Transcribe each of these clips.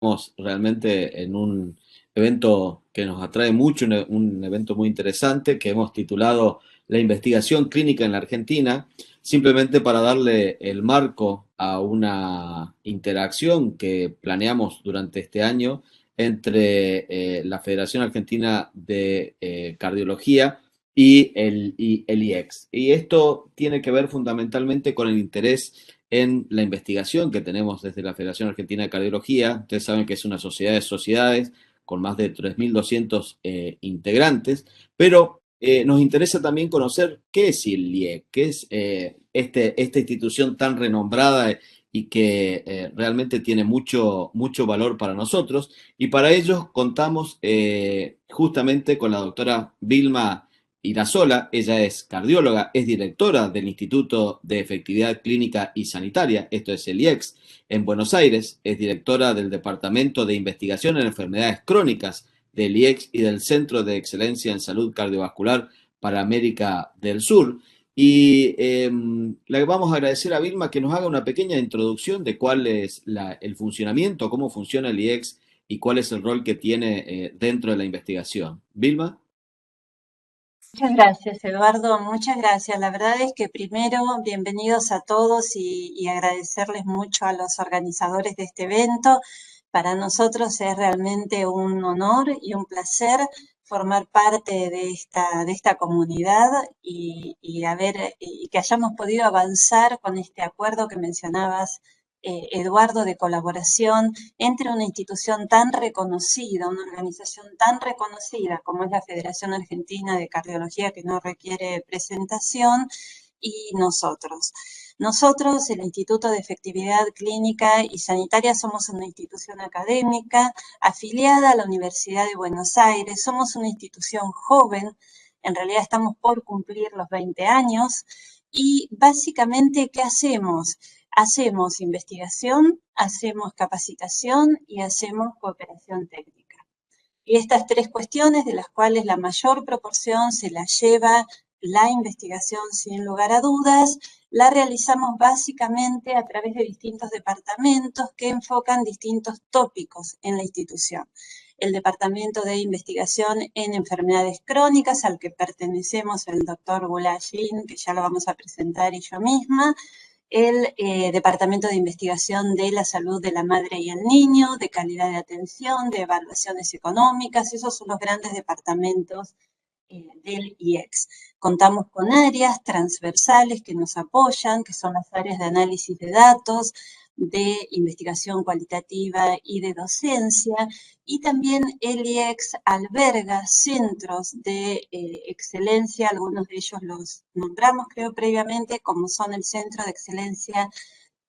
Estamos realmente en un evento que nos atrae mucho, un evento muy interesante que hemos titulado La investigación clínica en la Argentina, simplemente para darle el marco a una interacción que planeamos durante este año entre la Federación Argentina de Cardiología y el IEX. Y esto tiene que ver fundamentalmente con el interés en la investigación que tenemos desde la Federación Argentina de Cardiología. Ustedes saben que es una sociedad de sociedades con más de 3.200 integrantes, pero nos interesa también conocer qué es el IEC, qué es esta institución tan renombrada y que realmente tiene mucho valor para nosotros. Y para ello contamos justamente con la doctora Vilma Irasola. Ella es cardióloga, es directora del Instituto de Efectividad Clínica y Sanitaria, esto es el IEX, en Buenos Aires, es directora del Departamento de Investigación en Enfermedades Crónicas del IEX y del Centro de Excelencia en Salud Cardiovascular para América del Sur. Y le vamos a agradecer a Vilma que nos haga una pequeña introducción de cuál es el funcionamiento, cómo funciona el IEX y cuál es el rol que tiene dentro de la investigación. Vilma. Muchas gracias, Eduardo. Muchas gracias. La verdad es que primero, bienvenidos a todos y agradecerles mucho a los organizadores de este evento. Para nosotros es realmente un honor y un placer formar parte de esta comunidad y que hayamos podido avanzar con este acuerdo que mencionabas, Eduardo, de colaboración entre una institución tan reconocida, una organización tan reconocida como es la Federación Argentina de Cardiología, que no requiere presentación, y nosotros. Nosotros, el Instituto de Efectividad Clínica y Sanitaria, somos una institución académica afiliada a la Universidad de Buenos Aires. Somos una institución joven, en realidad estamos por cumplir los 20 años. Y básicamente, ¿qué hacemos? Hacemos investigación, hacemos capacitación y hacemos cooperación técnica. Y estas tres cuestiones, de las cuales la mayor proporción se la lleva la investigación sin lugar a dudas, la realizamos básicamente a través de distintos departamentos que enfocan distintos tópicos en la institución. El Departamento de Investigación en Enfermedades Crónicas, al que pertenecemos el doctor Gulayín, que ya lo vamos a presentar, y yo misma, el Departamento de Investigación de la Salud de la Madre y el Niño, de calidad de atención, de evaluaciones económicas. Esos son los grandes departamentos del IEX. Contamos con áreas transversales que nos apoyan, que son las áreas de análisis de datos, de investigación cualitativa y de docencia, y también el IEX alberga centros de excelencia, algunos de ellos los nombramos creo previamente, como son el Centro de Excelencia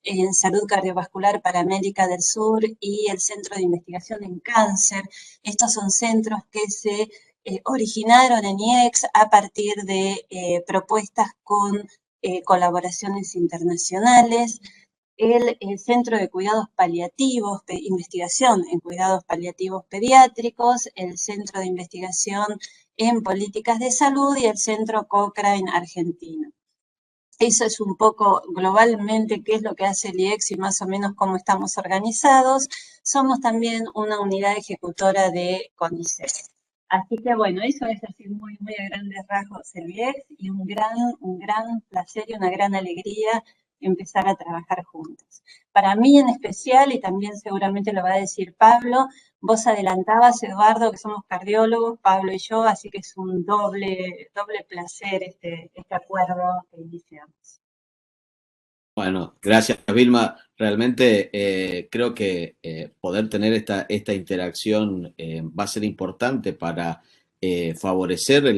en Salud Cardiovascular para América del Sur y el Centro de Investigación en Cáncer. Estos son centros que se originaron en IEX a partir de propuestas con colaboraciones internacionales. El Centro de Cuidados Paliativos, de Investigación en Cuidados Paliativos Pediátricos, el Centro de Investigación en Políticas de Salud y el Centro Cochrane Argentino. Eso es un poco globalmente qué es lo que hace el IEX y más o menos cómo estamos organizados. Somos también una unidad ejecutora de CONICET. Así que bueno, eso es así muy a grandes rasgos el IEX y un gran placer y una gran alegría empezar a trabajar juntos. Para mí en especial, y también seguramente lo va a decir Pablo, vos adelantabas, Eduardo, que somos cardiólogos, Pablo y yo, así que es un doble placer este acuerdo que iniciamos. Bueno, gracias Vilma. Realmente creo que poder tener esta interacción va a ser importante para favorecer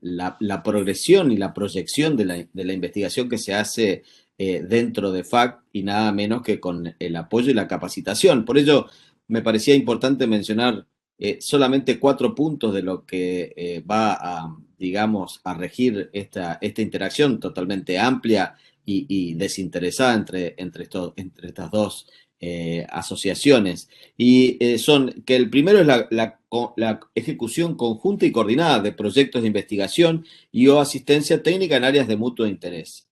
la progresión y la proyección de la investigación que se hace dentro de FAC y nada menos que con el apoyo y la capacitación. Por ello, me parecía importante mencionar solamente 4 puntos de lo que va a, digamos, a regir esta interacción totalmente amplia y desinteresada entre estas dos asociaciones. Y son que el primero es la ejecución conjunta y coordinada de proyectos de investigación y o asistencia técnica en áreas de mutuo interés.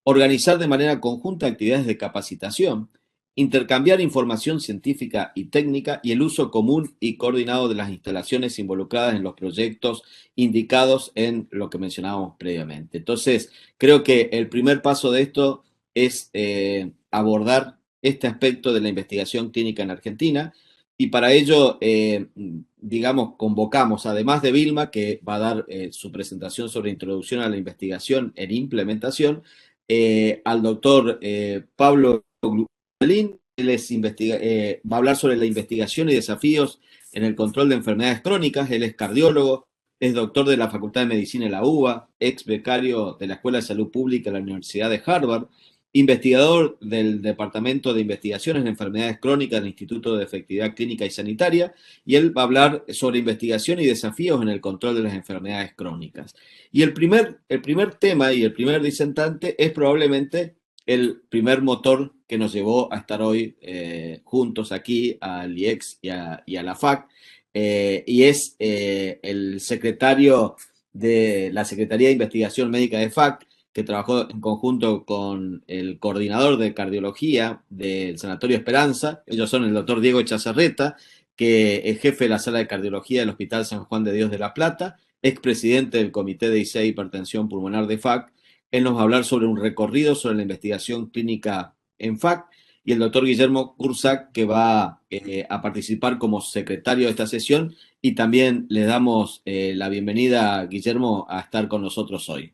Organizar de manera conjunta actividades de capacitación intercambiar información científica y técnica y el uso común y coordinado de las instalaciones involucradas en los proyectos indicados en lo que mencionábamos previamente. Entonces, creo que el primer paso de esto es abordar este aspecto de la investigación clínica en Argentina y para ello, digamos, convocamos, además de Vilma, que va a dar su presentación sobre introducción a la investigación en implementación, al doctor Pablo Glubalín. Él va a hablar sobre la investigación y desafíos en el control de enfermedades crónicas. Él es cardiólogo, es doctor de la Facultad de Medicina de la UBA, ex becario de la Escuela de Salud Pública de la Universidad de Harvard, investigador del Departamento de Investigaciones en Enfermedades Crónicas del Instituto de Efectividad Clínica y Sanitaria, y él va a hablar sobre investigación y desafíos en el control de las enfermedades crónicas. Y el primer tema y el primer disentante es probablemente el primer motor que nos llevó a estar hoy juntos aquí al IEX y a la FAC, y es el secretario de la Secretaría de Investigación Médica de FAC, que trabajó en conjunto con el coordinador de cardiología del Sanatorio Esperanza. Ellos son el doctor Diego Echazarreta, que es jefe de la sala de cardiología del Hospital San Juan de Dios de La Plata, expresidente del Comité de ICE Hipertensión Pulmonar de FAC. Él nos va a hablar sobre un recorrido sobre la investigación clínica en FAC, y el doctor Guillermo Cursac, que va a participar como secretario de esta sesión, y también le damos la bienvenida, Guillermo, a estar con nosotros hoy.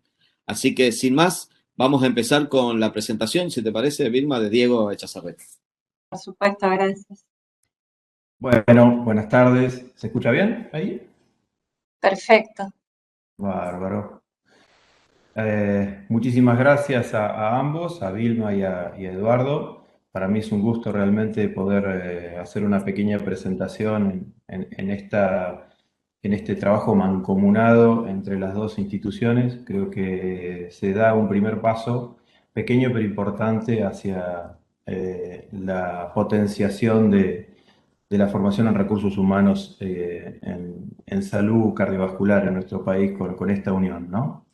Así que, sin más, vamos a empezar con la presentación, si te parece, Vilma, de Diego Echazarreta. Por supuesto, gracias. Bueno, buenas tardes. ¿Se escucha bien ahí? Perfecto. Bárbaro. Muchísimas gracias a ambos, a Vilma y a Eduardo. Para mí es un gusto realmente poder hacer una pequeña presentación en este trabajo mancomunado entre las dos instituciones. Creo que se da un primer paso, pequeño pero importante, hacia la potenciación de la formación en recursos humanos en salud cardiovascular en nuestro país con esta unión, ¿no?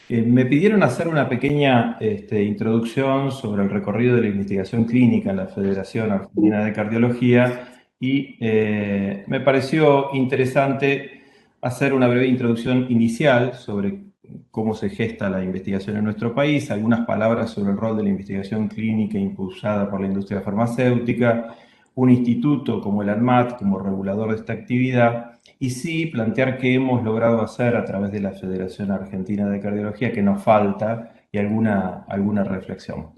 Me pidieron hacer una pequeña introducción sobre el recorrido de la investigación clínica en la Federación Argentina de Cardiología y me pareció interesante hacer una breve introducción inicial sobre cómo se gesta la investigación en nuestro país, algunas palabras sobre el rol de la investigación clínica impulsada por la industria farmacéutica, un instituto como el ANMAT como regulador de esta actividad, y sí plantear qué hemos logrado hacer a través de la Federación Argentina de Cardiología, que nos falta, y alguna reflexión.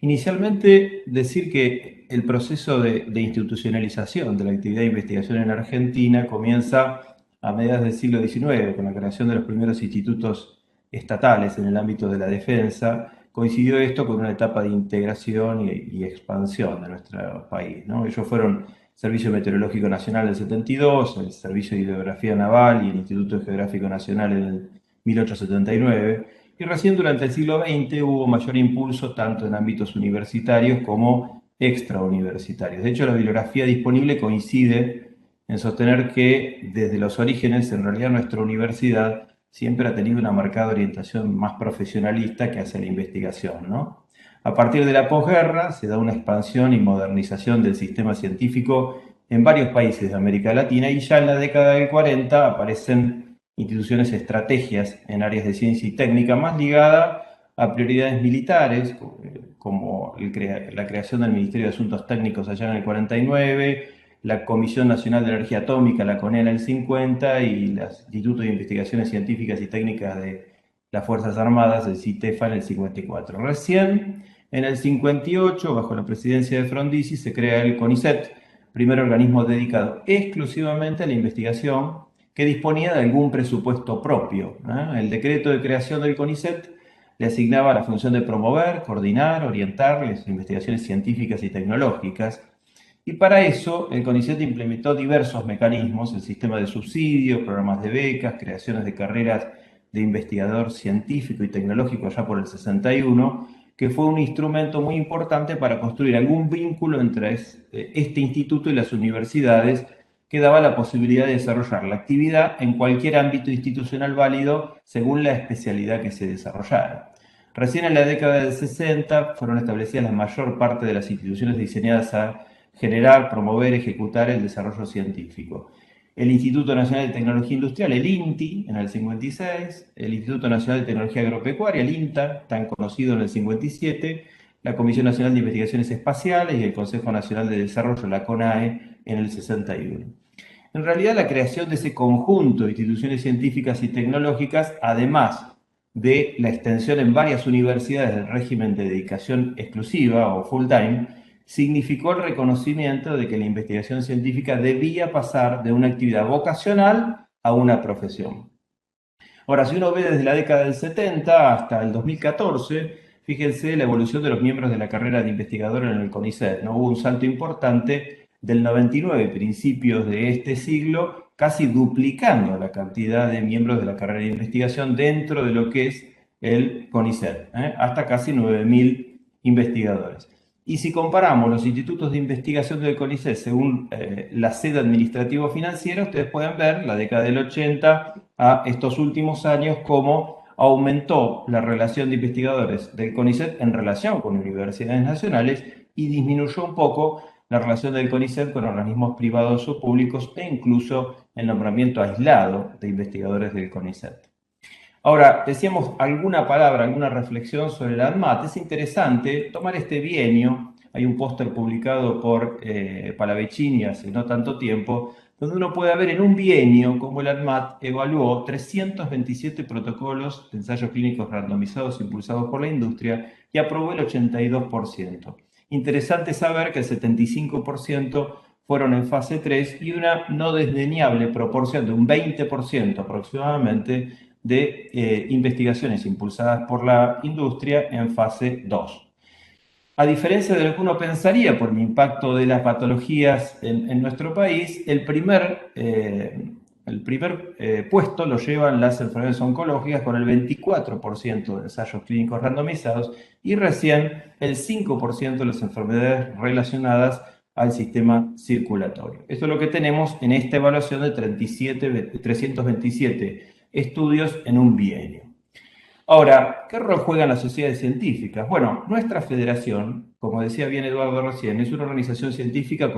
Inicialmente, decir que el proceso de institucionalización de la actividad de investigación en Argentina comienza a mediados del siglo XIX, con la creación de los primeros institutos estatales en el ámbito de la defensa. Coincidió esto con una etapa de integración y expansión de nuestro país, ¿no? Ellos fueron Servicio Meteorológico Nacional del 72, el Servicio de Hidrografía Naval y el Instituto Geográfico Nacional en el 1879, y recién durante el siglo XX hubo mayor impulso tanto en ámbitos universitarios como extrauniversitarios. De hecho, la bibliografía disponible coincide en sostener que desde los orígenes, en realidad, nuestra universidad siempre ha tenido una marcada orientación más profesionalista que hacia la investigación, ¿no? A partir de la posguerra se da una expansión y modernización del sistema científico en varios países de América Latina, y ya en la década del 40 aparecen instituciones estrategias en áreas de ciencia y técnica más ligadas a prioridades militares, como la creación del Ministerio de Asuntos Técnicos allá en el 49, la Comisión Nacional de Energía Atómica, la CONEA, en el 50, y el Instituto de Investigaciones Científicas y Técnicas de las Fuerzas Armadas, el CITEFA, en el 54. Recién, en el 58, bajo la presidencia de Frondizi, se crea el CONICET, primer organismo dedicado exclusivamente a la investigación, que disponía de algún presupuesto propio, ¿eh? El decreto de creación del CONICET le asignaba la función de promover, coordinar, orientar las investigaciones científicas y tecnológicas, y para eso el CONICET implementó diversos mecanismos: el sistema de subsidios, programas de becas, creaciones de carreras de investigador científico y tecnológico allá por el 61, que fue un instrumento muy importante para construir algún vínculo entre este instituto y las universidades, que daba la posibilidad de desarrollar la actividad en cualquier ámbito institucional válido según la especialidad que se desarrollara. Recién en la década del 60 fueron establecidas la mayor parte de las instituciones diseñadas a generar, promover, ejecutar el desarrollo científico. El Instituto Nacional de Tecnología Industrial, el INTI, en el 56, el Instituto Nacional de Tecnología Agropecuaria, el INTA, tan conocido en el 57, la Comisión Nacional de Investigaciones Espaciales y el Consejo Nacional de Desarrollo, la CONAE, en el 61. En realidad, la creación de ese conjunto de instituciones científicas y tecnológicas, además de la extensión en varias universidades del régimen de dedicación exclusiva o full time, significó el reconocimiento de que la investigación científica debía pasar de una actividad vocacional a una profesión. Ahora, si uno ve desde la década del 70 hasta el 2014, fíjense la evolución de los miembros de la carrera de investigador en el CONICET, ¿no? Hubo un salto importante del 99, principios de este siglo, casi duplicando la cantidad de miembros de la carrera de investigación dentro de lo que es el CONICET, hasta casi 9.000 investigadores. Y si comparamos los institutos de investigación del CONICET según la sede administrativo-financiera, ustedes pueden ver la década del 80 a estos últimos años cómo aumentó la relación de investigadores del CONICET en relación con universidades nacionales y disminuyó un poco la relación del CONICET con organismos privados o públicos e incluso el nombramiento aislado de investigadores del CONICET. Ahora, decíamos alguna palabra, alguna reflexión sobre el ANMAT. Es interesante tomar este bienio. Hay un póster publicado por Palavecini hace no tanto tiempo, donde uno puede ver en un bienio cómo el ANMAT evaluó 327 protocolos de ensayos clínicos randomizados impulsados por la industria y aprobó el 82%. Interesante saber que el 75% fueron en fase 3 y una no desdeñable proporción de un 20% aproximadamente de investigaciones impulsadas por la industria en fase 2. A diferencia de lo que uno pensaría por el impacto de las patologías en nuestro país, el primer puesto lo llevan las enfermedades oncológicas con el 24% de ensayos clínicos randomizados y recién el 5% de las enfermedades relacionadas al sistema circulatorio. Esto es lo que tenemos en esta evaluación de 327 estudios en un bienio. Ahora, ¿qué rol juegan las sociedades científicas? Bueno, nuestra federación, como decía bien Eduardo recién, es una organización científica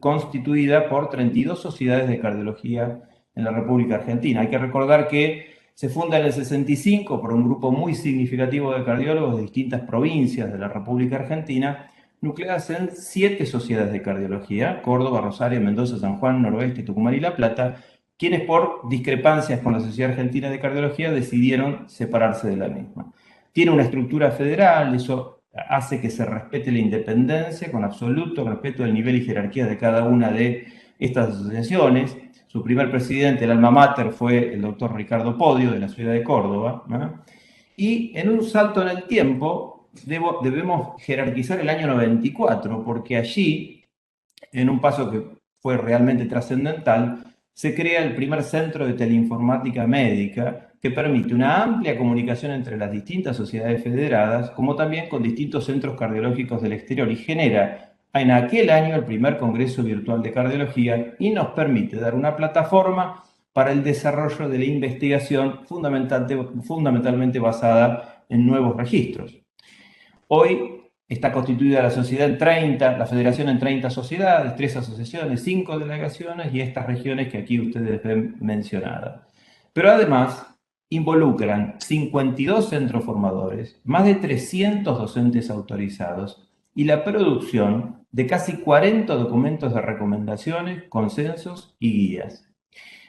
constituida por 32 sociedades de cardiología en la República Argentina. Hay que recordar que se funda en el 65 por un grupo muy significativo de cardiólogos de distintas provincias de la República Argentina, nucleadas en 7 sociedades de cardiología: Córdoba, Rosario, Mendoza, San Juan, Noroeste, Tucumán y La Plata, quienes por discrepancias con la Sociedad Argentina de Cardiología decidieron separarse de la misma. Tiene una estructura federal, eso hace que se respete la independencia con absoluto respeto del nivel y jerarquía de cada una de estas asociaciones. Su primer presidente, el alma mater, fue el doctor Ricardo Podio, de la ciudad de Córdoba, ¿no? Y en un salto en el tiempo debemos jerarquizar el año 94, porque allí, en un paso que fue realmente trascendental, se crea el primer centro de teleinformática médica que permite una amplia comunicación entre las distintas sociedades federadas, como también con distintos centros cardiológicos del exterior, y genera en aquel año el primer Congreso Virtual de Cardiología y nos permite dar una plataforma para el desarrollo de la investigación fundamentalmente basada en nuevos registros. Hoy está constituida la sociedad en 30, la federación en 30 sociedades, 3 asociaciones, 5 delegaciones y estas regiones que aquí ustedes ven mencionadas. Pero además involucran 52 centros formadores, más de 300 docentes autorizados y la producción de casi 40 documentos de recomendaciones, consensos y guías.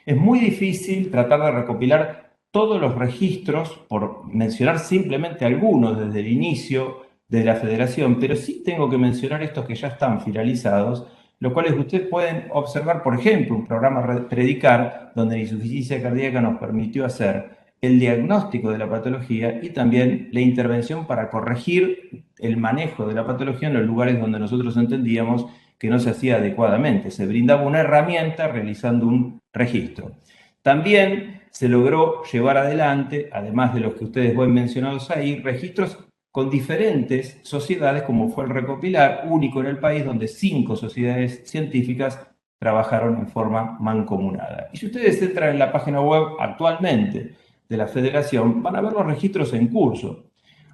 Es muy difícil tratar de recopilar todos los registros, por mencionar simplemente algunos desde el inicio de la federación, pero sí tengo que mencionar estos que ya están finalizados, los cuales ustedes pueden observar, por ejemplo, un programa Predicar, donde la insuficiencia cardíaca nos permitió hacer el diagnóstico de la patología y también la intervención para corregir el manejo de la patología en los lugares donde nosotros entendíamos que no se hacía adecuadamente. Se brindaba una herramienta realizando un registro. También se logró llevar adelante, además de los que ustedes ven mencionados ahí, registros con diferentes sociedades, como fue el Recopilar, único en el país, donde 5 sociedades científicas trabajaron en forma mancomunada. Y si ustedes entran en la página web actualmente de la Federación, van a ver los registros en curso.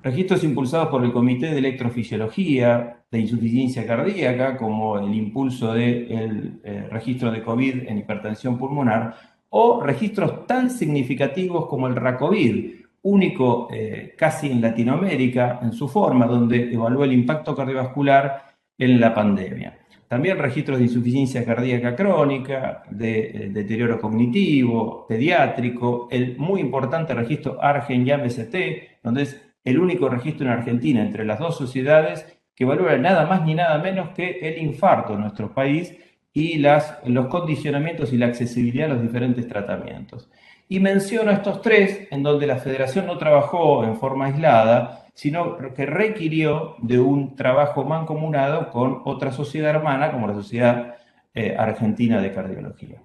registros impulsados por el Comité de Electrofisiología de Insuficiencia Cardíaca, como el impulso del registro de COVID en hipertensión pulmonar, o registros tan significativos como el RACOVID, único casi en Latinoamérica en su forma, donde evaluó el impacto cardiovascular en la pandemia. También registros de insuficiencia cardíaca crónica, de deterioro cognitivo, pediátrico, el muy importante registro ARGEN-YAM-ST, donde es el único registro en Argentina entre las dos sociedades que evalúa nada más ni nada menos que el infarto en nuestro país y los condicionamientos y la accesibilidad a los diferentes tratamientos. Y menciono estos tres en donde la federación no trabajó en forma aislada, sino que requirió de un trabajo mancomunado con otra sociedad hermana, como la Sociedad Argentina de Cardiología.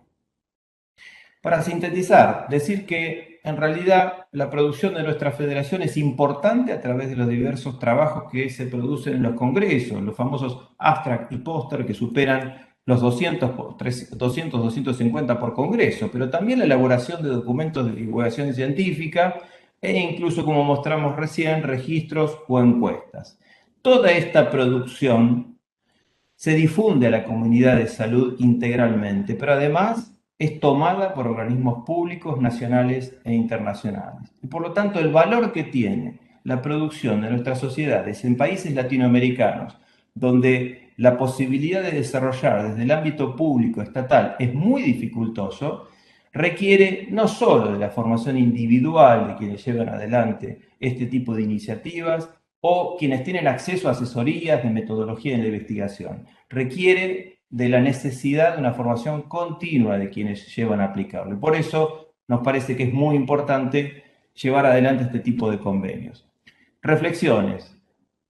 Para sintetizar, decir que en realidad la producción de nuestra federación es importante a través de los diversos trabajos que se producen en los congresos, los famosos abstract y póster que superan los 250 por congreso, pero también la elaboración de documentos de divulgación científica e incluso, como mostramos recién, registros o encuestas. Toda esta producción se difunde a la comunidad de salud integralmente, pero además es tomada por organismos públicos nacionales e internacionales. Y por lo tanto, el valor que tiene la producción de nuestras sociedades en países latinoamericanos, donde la posibilidad de desarrollar desde el ámbito público estatal es muy dificultoso, requiere no solo de la formación individual de quienes llevan adelante este tipo de iniciativas, o quienes tienen acceso a asesorías de metodología en la investigación. Requiere de la necesidad de una formación continua de quienes llevan a aplicarlo. Y por eso nos parece que es muy importante llevar adelante este tipo de convenios. Reflexiones.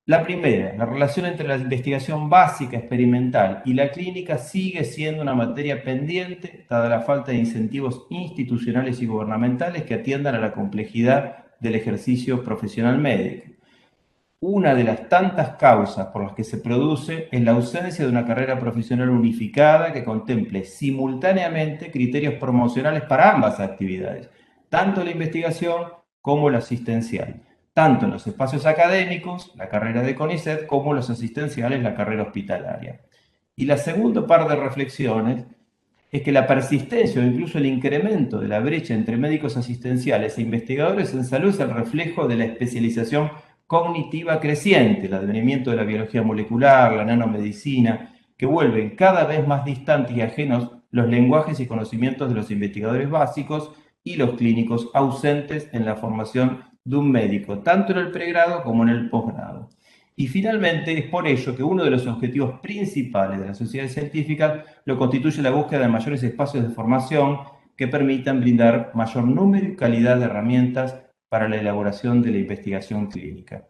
La primera, la relación entre la investigación básica experimental y la clínica sigue siendo una materia pendiente, dada la falta de incentivos institucionales y gubernamentales que atiendan a la complejidad del ejercicio profesional médico. Una de las tantas causas por las que se produce es la ausencia de una carrera profesional unificada que contemple simultáneamente criterios promocionales para ambas actividades, tanto la investigación como la asistencial, tanto en los espacios académicos, la carrera de CONICET, como los asistenciales, la carrera hospitalaria. Y la segunda par de reflexiones es que la persistencia o incluso el incremento de la brecha entre médicos asistenciales e investigadores en salud es el reflejo de la especialización cognitiva creciente, el advenimiento de la biología molecular, la nanomedicina, que vuelven cada vez más distantes y ajenos los lenguajes y conocimientos de los investigadores básicos y los clínicos ausentes en la formación de un médico, tanto en el pregrado como en el posgrado. Y finalmente es por ello que uno de los objetivos principales de las sociedades científicas lo constituye la búsqueda de mayores espacios de formación que permitan brindar mayor número y calidad de herramientas para la elaboración de la investigación clínica.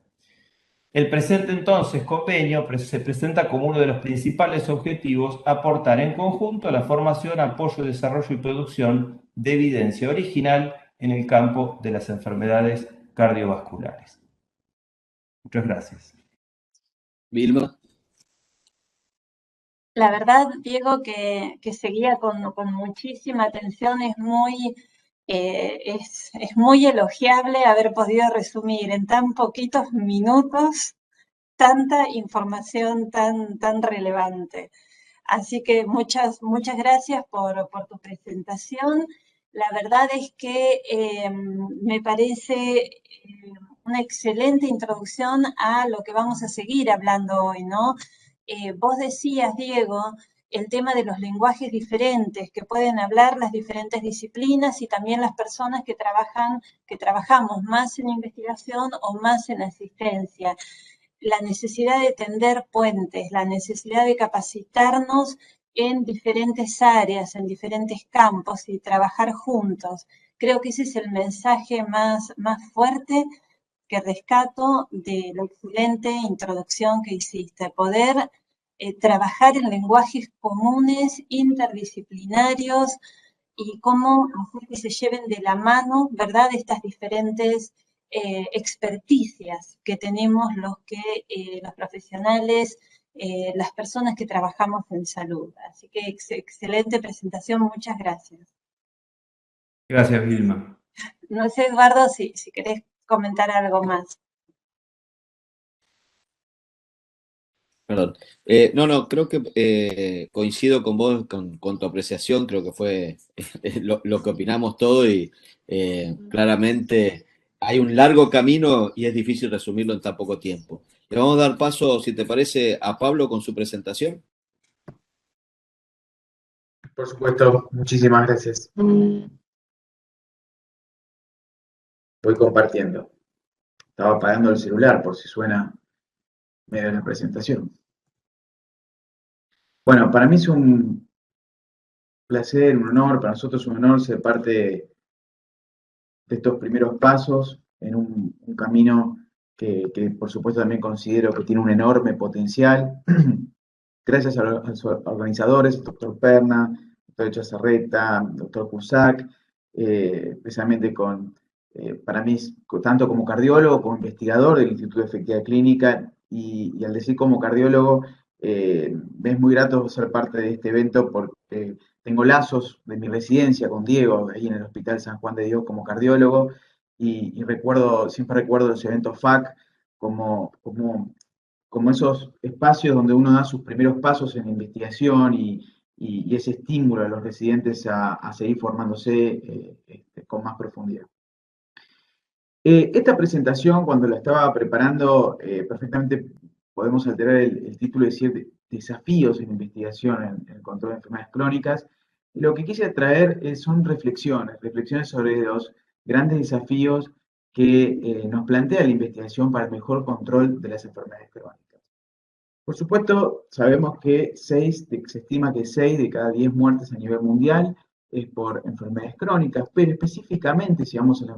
El presente entonces convenio se presenta como uno de los principales objetivos aportar en conjunto a la formación, apoyo, desarrollo y producción de evidencia original en el campo de las enfermedades cardiovasculares. Muchas gracias. Vilma. La verdad, Diego, que seguía con muchísima atención, es muy elogiable haber podido resumir en tan poquitos minutos tanta información tan relevante. Así que muchas gracias por tu presentación. La verdad es que me parece una excelente introducción a lo que vamos a seguir hablando hoy, ¿no? Vos decías, Diego, el tema de los lenguajes diferentes que pueden hablar las diferentes disciplinas y también las personas que trabajamos más en investigación o más en asistencia. La necesidad de tender puentes, la necesidad de capacitarnos en diferentes áreas, en diferentes campos y trabajar juntos. Creo que ese es el mensaje más fuerte que rescato de la excelente introducción que hiciste, poder trabajar en lenguajes comunes, interdisciplinarios, y cómo hacer que se lleven de la mano, ¿verdad?, estas diferentes experticias que tenemos los profesionales, las personas que trabajamos en salud. Así que excelente presentación, muchas gracias. Gracias, Vilma. No sé, Eduardo, si querés comentar algo más. Perdón. No, creo que coincido con vos, con tu apreciación, creo que fue lo que opinamos todos y claramente hay un largo camino y es difícil resumirlo en tan poco tiempo. Le vamos a dar paso, si te parece, a Pablo con su presentación. Por supuesto, muchísimas gracias. Voy compartiendo. Estaba apagando el celular por si suena medio de la presentación. Bueno, para mí es un placer, un honor, para nosotros es un honor ser parte de estos primeros pasos en un camino que por supuesto también considero que tiene un enorme potencial. Gracias a los organizadores, doctor Perna, doctor Chazarreta, doctor Cusack, especialmente para mí, tanto como cardiólogo, como investigador del Instituto de Efectividad Clínica, y al decir como cardiólogo, me es muy grato ser parte de este evento porque tengo lazos de mi residencia con Diego, ahí en el Hospital San Juan de Dios como cardiólogo, y siempre recuerdo los eventos FAC como esos espacios donde uno da sus primeros pasos en la investigación y ese estímulo a los residentes a seguir formándose con más profundidad. Esta presentación, cuando la estaba preparando, perfectamente podemos alterar el título y decir desafíos en investigación en el control de enfermedades crónicas. Lo que quise traer son reflexiones sobre los grandes desafíos que nos plantea la investigación para el mejor control de las enfermedades crónicas. Por supuesto, sabemos que se estima que 6 de cada 10 muertes a nivel mundial es por enfermedades crónicas, pero específicamente si vamos a la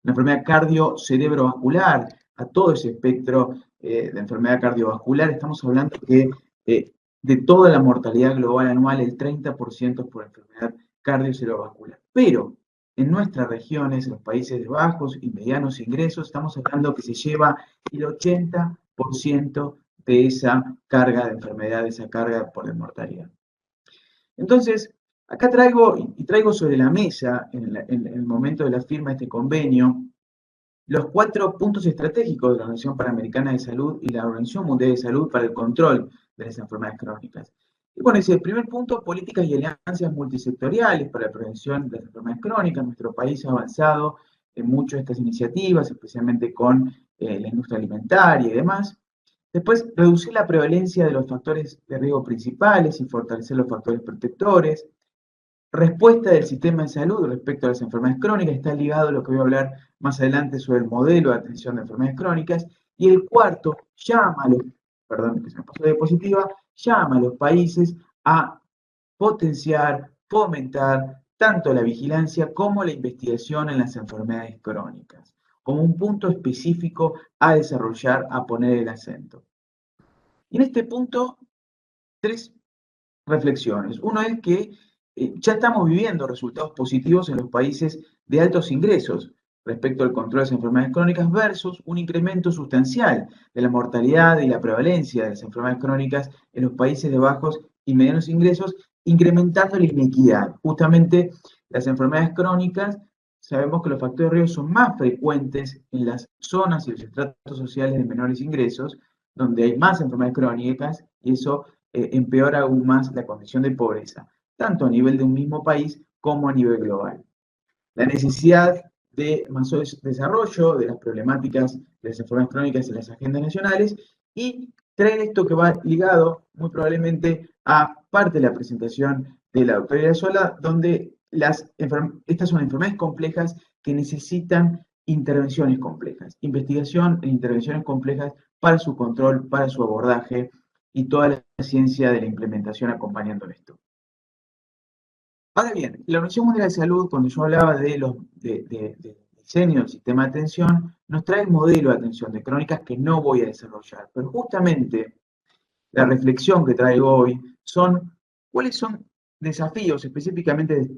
enfermedad cardio-cerebrovascular, a todo ese espectro de enfermedad cardiovascular, estamos hablando que de toda la mortalidad global anual, el 30% es por enfermedad cardio-cerebrovascular. Pero en nuestras regiones, en los países de bajos y medianos ingresos, estamos hablando que se lleva el 80% de esa carga de enfermedad, de esa carga por mortalidad. Entonces, acá traigo sobre la mesa, en el momento de la firma de este convenio, los 4 puntos estratégicos de la Organización Panamericana de Salud y la Organización Mundial de Salud para el control de las enfermedades crónicas. Y bueno, ese primer punto, políticas y alianzas multisectoriales para la prevención de las enfermedades crónicas. Nuestro país ha avanzado en muchas de estas iniciativas, especialmente con la industria alimentaria y demás. Después, reducir la prevalencia de los factores de riesgo principales y fortalecer los factores protectores. Respuesta del sistema de salud respecto a las enfermedades crónicas, está ligado a lo que voy a hablar más adelante sobre el modelo de atención de enfermedades crónicas. Y el cuarto, llama a los países a potenciar, fomentar tanto la vigilancia como la investigación en las enfermedades crónicas, como un punto específico a desarrollar, a poner el acento. Y en este punto, 3 reflexiones. Uno es que ya estamos viviendo resultados positivos en los países de altos ingresos respecto al control de las enfermedades crónicas versus un incremento sustancial de la mortalidad y la prevalencia de las enfermedades crónicas en los países de bajos y medianos ingresos, incrementando la inequidad. Justamente las enfermedades crónicas, sabemos que los factores de riesgo son más frecuentes en las zonas y los estratos sociales de menores ingresos, donde hay más enfermedades crónicas, y eso empeora aún más la condición de pobreza, tanto a nivel de un mismo país como a nivel global. La necesidad de mayor desarrollo de las problemáticas de las enfermedades crónicas en las agendas nacionales, y traer esto que va ligado muy probablemente a parte de la presentación de la doctora Irasola, donde estas son enfermedades complejas que necesitan intervenciones complejas, investigación e intervenciones complejas para su control, para su abordaje y toda la ciencia de la implementación acompañando esto. Ahora bien, la Organización Mundial de Salud, cuando yo hablaba de diseño del sistema de atención, nos trae el modelo de atención de crónicas que no voy a desarrollar, pero justamente la reflexión que traigo hoy son cuáles son desafíos, específicamente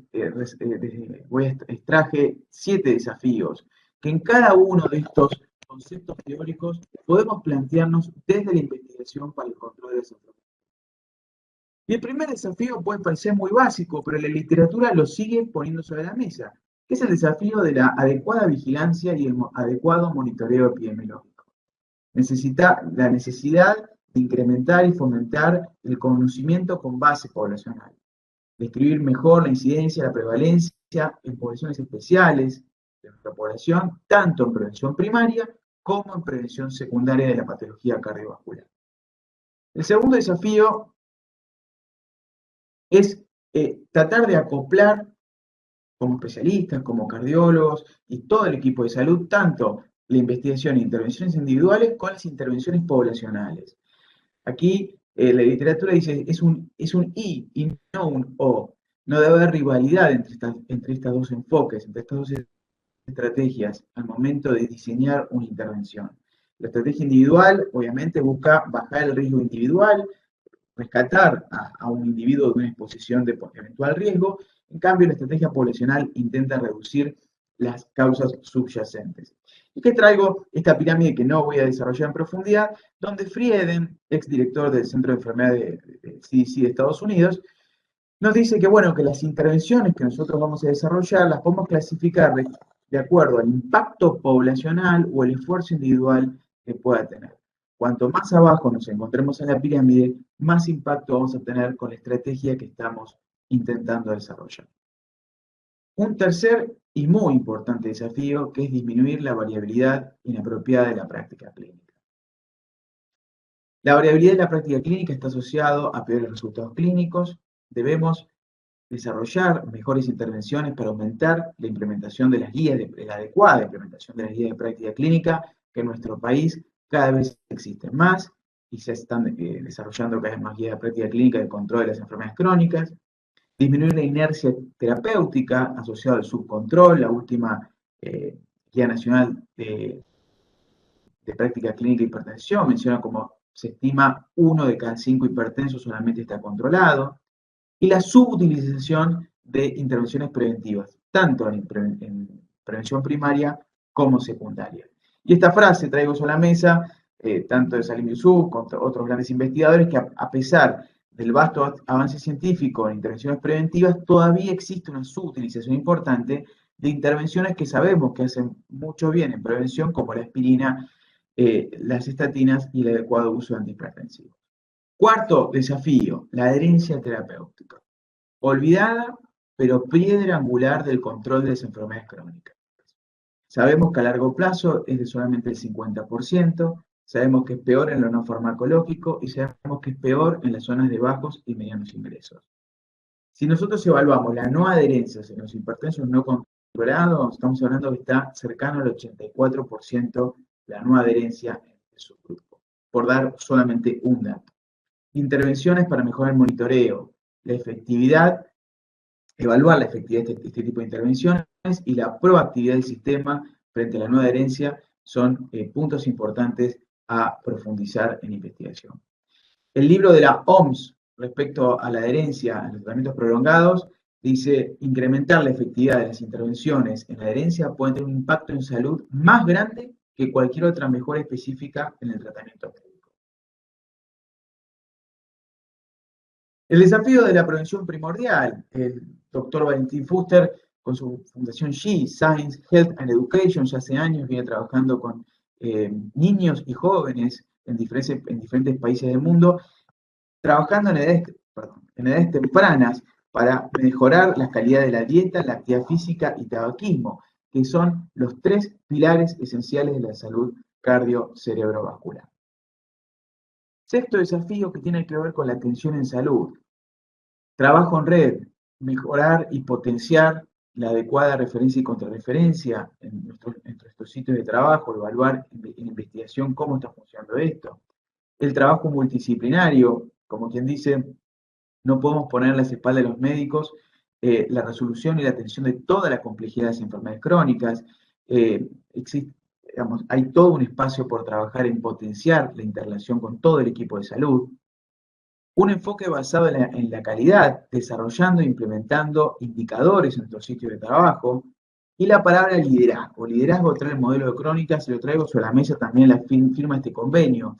extraje 7 desafíos, que en cada uno de estos conceptos teóricos podemos plantearnos desde la investigación para el control de las enfermedades. Y el primer desafío puede parecer muy básico, pero la literatura lo sigue poniendo sobre la mesa, que es el desafío de la adecuada vigilancia y el adecuado monitoreo epidemiológico. La necesidad de incrementar y fomentar el conocimiento con base poblacional, describir mejor la incidencia, la prevalencia en poblaciones especiales de nuestra población, tanto en prevención primaria como en prevención secundaria de la patología cardiovascular. El segundo desafío es tratar de acoplar como especialistas, como cardiólogos y todo el equipo de salud, tanto la investigación e intervenciones individuales con las intervenciones poblacionales. Aquí la literatura dice es un y no un o. No debe haber rivalidad entre estos dos enfoques, entre estas dos estrategias al momento de diseñar una intervención. La estrategia individual, obviamente, busca bajar el riesgo individual, rescatar a un individuo de una exposición de eventual riesgo. En cambio, la estrategia poblacional intenta reducir las causas subyacentes. ¿Y qué traigo? Esta pirámide que no voy a desarrollar en profundidad, donde Frieden, exdirector del Centro de Enfermedades del CDC de Estados Unidos, nos dice que, bueno, que las intervenciones que nosotros vamos a desarrollar las podemos clasificar de acuerdo al impacto poblacional o el esfuerzo individual que pueda tener. Cuanto más abajo nos encontremos en la pirámide, más impacto vamos a tener con la estrategia que estamos intentando desarrollar. Un tercer y muy importante desafío, que es disminuir la variabilidad inapropiada de la práctica clínica. La variabilidad de la práctica clínica está asociada a peores resultados clínicos. Debemos desarrollar mejores intervenciones para aumentar la implementación de las guías, la adecuada implementación de las guías de práctica clínica, que en nuestro país cada vez existen más y se están desarrollando cada vez más guías de práctica clínica de control de las enfermedades crónicas. Disminuir la inercia terapéutica asociada al subcontrol. La última Guía Nacional de Práctica Clínica de Hipertensión menciona como se estima 1 de cada 5 hipertensos solamente está controlado. Y la subutilización de intervenciones preventivas, tanto en prevención primaria como secundaria. Y esta frase traigo sobre la mesa, tanto de Salim Yusuf como otros grandes investigadores, que a pesar del vasto avance científico en intervenciones preventivas, todavía existe una subutilización importante de intervenciones que sabemos que hacen mucho bien en prevención, como la aspirina, las estatinas y el adecuado uso de antihipertensivos. Cuarto desafío, la adherencia terapéutica. Olvidada, pero piedra angular del control de las enfermedades crónicas. Sabemos que a largo plazo es de solamente el 50%, sabemos que es peor en lo no farmacológico y sabemos que es peor en las zonas de bajos y medianos ingresos. Si nosotros evaluamos la no adherencia en los hipertensos no controlados, estamos hablando que está cercano al 84% la no adherencia en el subgrupo, por dar solamente un dato. Intervenciones para mejorar el monitoreo, la efectividad, evaluar la efectividad de este tipo de intervenciones y la proactividad del sistema frente a la no adherencia son puntos importantes a profundizar en investigación. El libro de la OMS respecto a la adherencia en los tratamientos prolongados dice: incrementar la efectividad de las intervenciones en la adherencia puede tener un impacto en salud más grande que cualquier otra mejora específica en el tratamiento médico. El desafío de la prevención primordial. El doctor Valentín Fuster, con su fundación SHE, Science, Health and Education, ya hace años viene trabajando con niños y jóvenes en diferentes países del mundo, trabajando en edades tempranas para mejorar la calidad de la dieta, la actividad física y tabaquismo, que son los 3 pilares esenciales de la salud cardio-cerebrovascular. Sexto desafío, que tiene que ver con la atención en salud. Trabajo en red, mejorar y potenciar la adecuada referencia y contrarreferencia en nuestros sitios de trabajo, evaluar en investigación cómo está funcionando esto. El trabajo multidisciplinario, como quien dice, no podemos poner en las espaldas de los médicos la resolución y la atención de toda la complejidad de las enfermedades crónicas. Hay todo un espacio por trabajar en potenciar la interrelación con todo el equipo de salud. Un enfoque basado en la calidad, desarrollando e implementando indicadores en nuestros sitios de trabajo. Y la palabra liderazgo. Liderazgo trae el modelo de crónicas y lo traigo sobre la mesa también la firma de este convenio.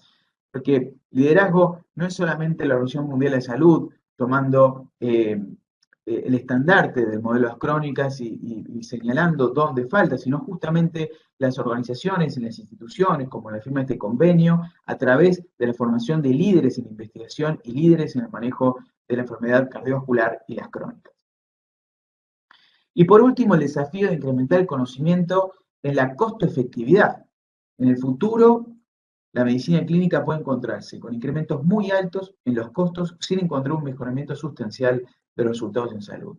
Porque liderazgo no es solamente la Organización Mundial de Salud tomando el estandarte del modelo de las crónicas y señalando dónde falta, sino justamente las organizaciones y las instituciones, como la firma de este convenio, a través de la formación de líderes en investigación y líderes en el manejo de la enfermedad cardiovascular y las crónicas. Y por último, el desafío de incrementar el conocimiento en la costo-efectividad. En el futuro, la medicina clínica puede encontrarse con incrementos muy altos en los costos sin encontrar un mejoramiento sustancial de los resultados en salud.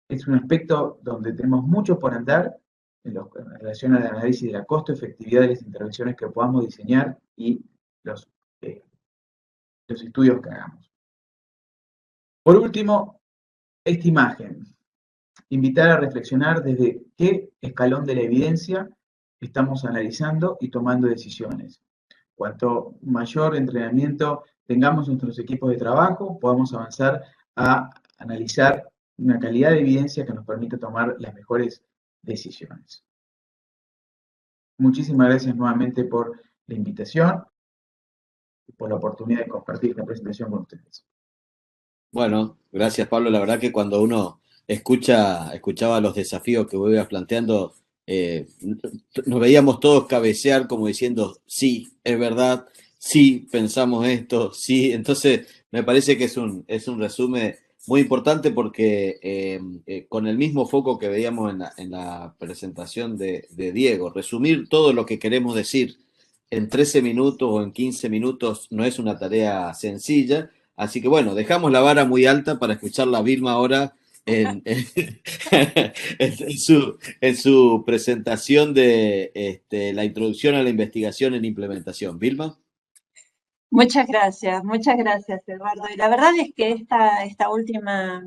Es un aspecto donde tenemos mucho por andar en relación al análisis de la costo-efectividad de las intervenciones que podamos diseñar y los estudios que hagamos. Por último, esta imagen. Invitar a reflexionar desde qué escalón de la evidencia estamos analizando y tomando decisiones. Cuanto mayor entrenamiento tengamos en nuestros equipos de trabajo, podamos avanzar a analizar una calidad de evidencia que nos permita tomar las mejores decisiones. Muchísimas gracias nuevamente por la invitación y por la oportunidad de compartir esta presentación con ustedes. Bueno, gracias Pablo. La verdad que cuando uno escuchaba los desafíos que vos ibas planteando, nos veíamos todos cabecear como diciendo, sí, es verdad, sí, pensamos esto, sí. Entonces, me parece que es un resumen muy importante porque con el mismo foco que veíamos en la presentación de Diego, resumir todo lo que queremos decir en 13 minutos o en 15 minutos no es una tarea sencilla. Así que bueno, dejamos la vara muy alta para escuchar a Vilma ahora en su presentación de la introducción a la investigación en implementación. Vilma. Muchas gracias, Eduardo. Y la verdad es que esta última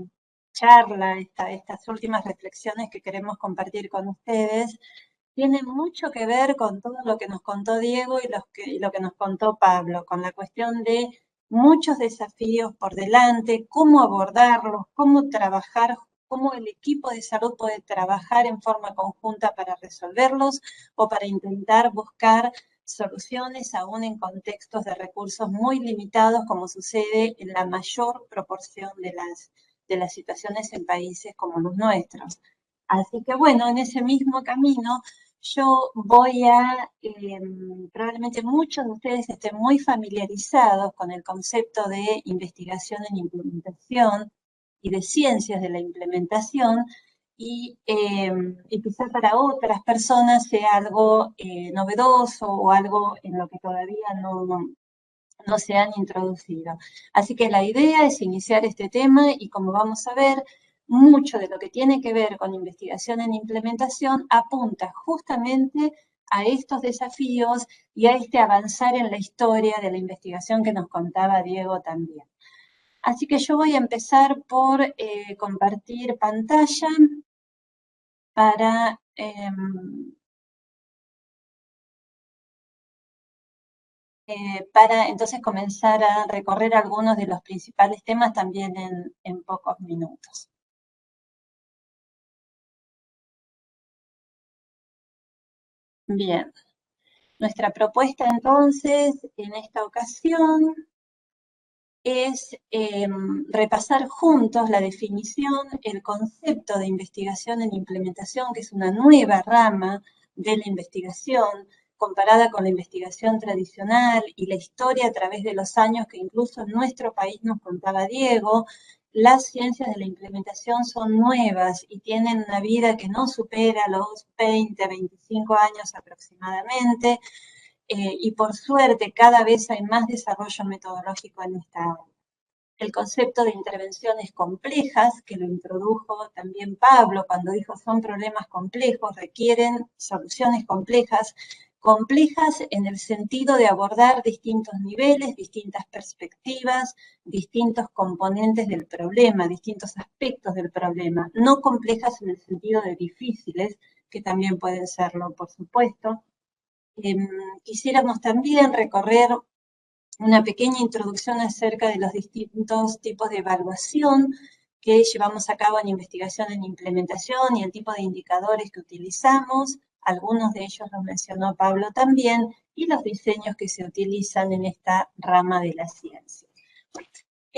charla, estas últimas reflexiones que queremos compartir con ustedes, tiene mucho que ver con todo lo que nos contó Diego y lo que nos contó Pablo, con la cuestión de muchos desafíos por delante, cómo abordarlos, cómo trabajar, cómo el equipo de salud puede trabajar en forma conjunta para resolverlos o para intentar buscar soluciones aún en contextos de recursos muy limitados, como sucede en la mayor proporción de las situaciones en países como los nuestros. Así que bueno, en ese mismo camino yo voy a, probablemente muchos de ustedes estén muy familiarizados con el concepto de investigación en implementación y de ciencias de la implementación, y quizá para otras personas sea algo novedoso o algo en lo que todavía no se han introducido. Así que la idea es iniciar este tema y como vamos a ver, mucho de lo que tiene que ver con investigación en implementación apunta justamente a estos desafíos y a este avanzar en la historia de la investigación que nos contaba Diego también. Así que yo voy a empezar por compartir pantalla para entonces comenzar a recorrer algunos de los principales temas también en pocos minutos. Bien, nuestra propuesta entonces en esta ocasión es repasar juntos la definición, el concepto de investigación en implementación, que es una nueva rama de la investigación comparada con la investigación tradicional y la historia a través de los años que incluso en nuestro país nos contaba Diego. Las ciencias de la implementación son nuevas y tienen una vida que no supera los 20, 25 años aproximadamente. Y por suerte cada vez hay más desarrollo metodológico en esta área. El concepto de intervenciones complejas, que lo introdujo también Pablo cuando dijo son problemas complejos, requieren soluciones complejas en el sentido de abordar distintos niveles, distintas perspectivas, distintos componentes del problema, distintos aspectos del problema, no complejas en el sentido de difíciles, que también pueden serlo, por supuesto. Quisiéramos también recorrer una pequeña introducción acerca de los distintos tipos de evaluación que llevamos a cabo en investigación en implementación y el tipo de indicadores que utilizamos. Algunos de ellos los mencionó Pablo también, y los diseños que se utilizan en esta rama de la ciencia.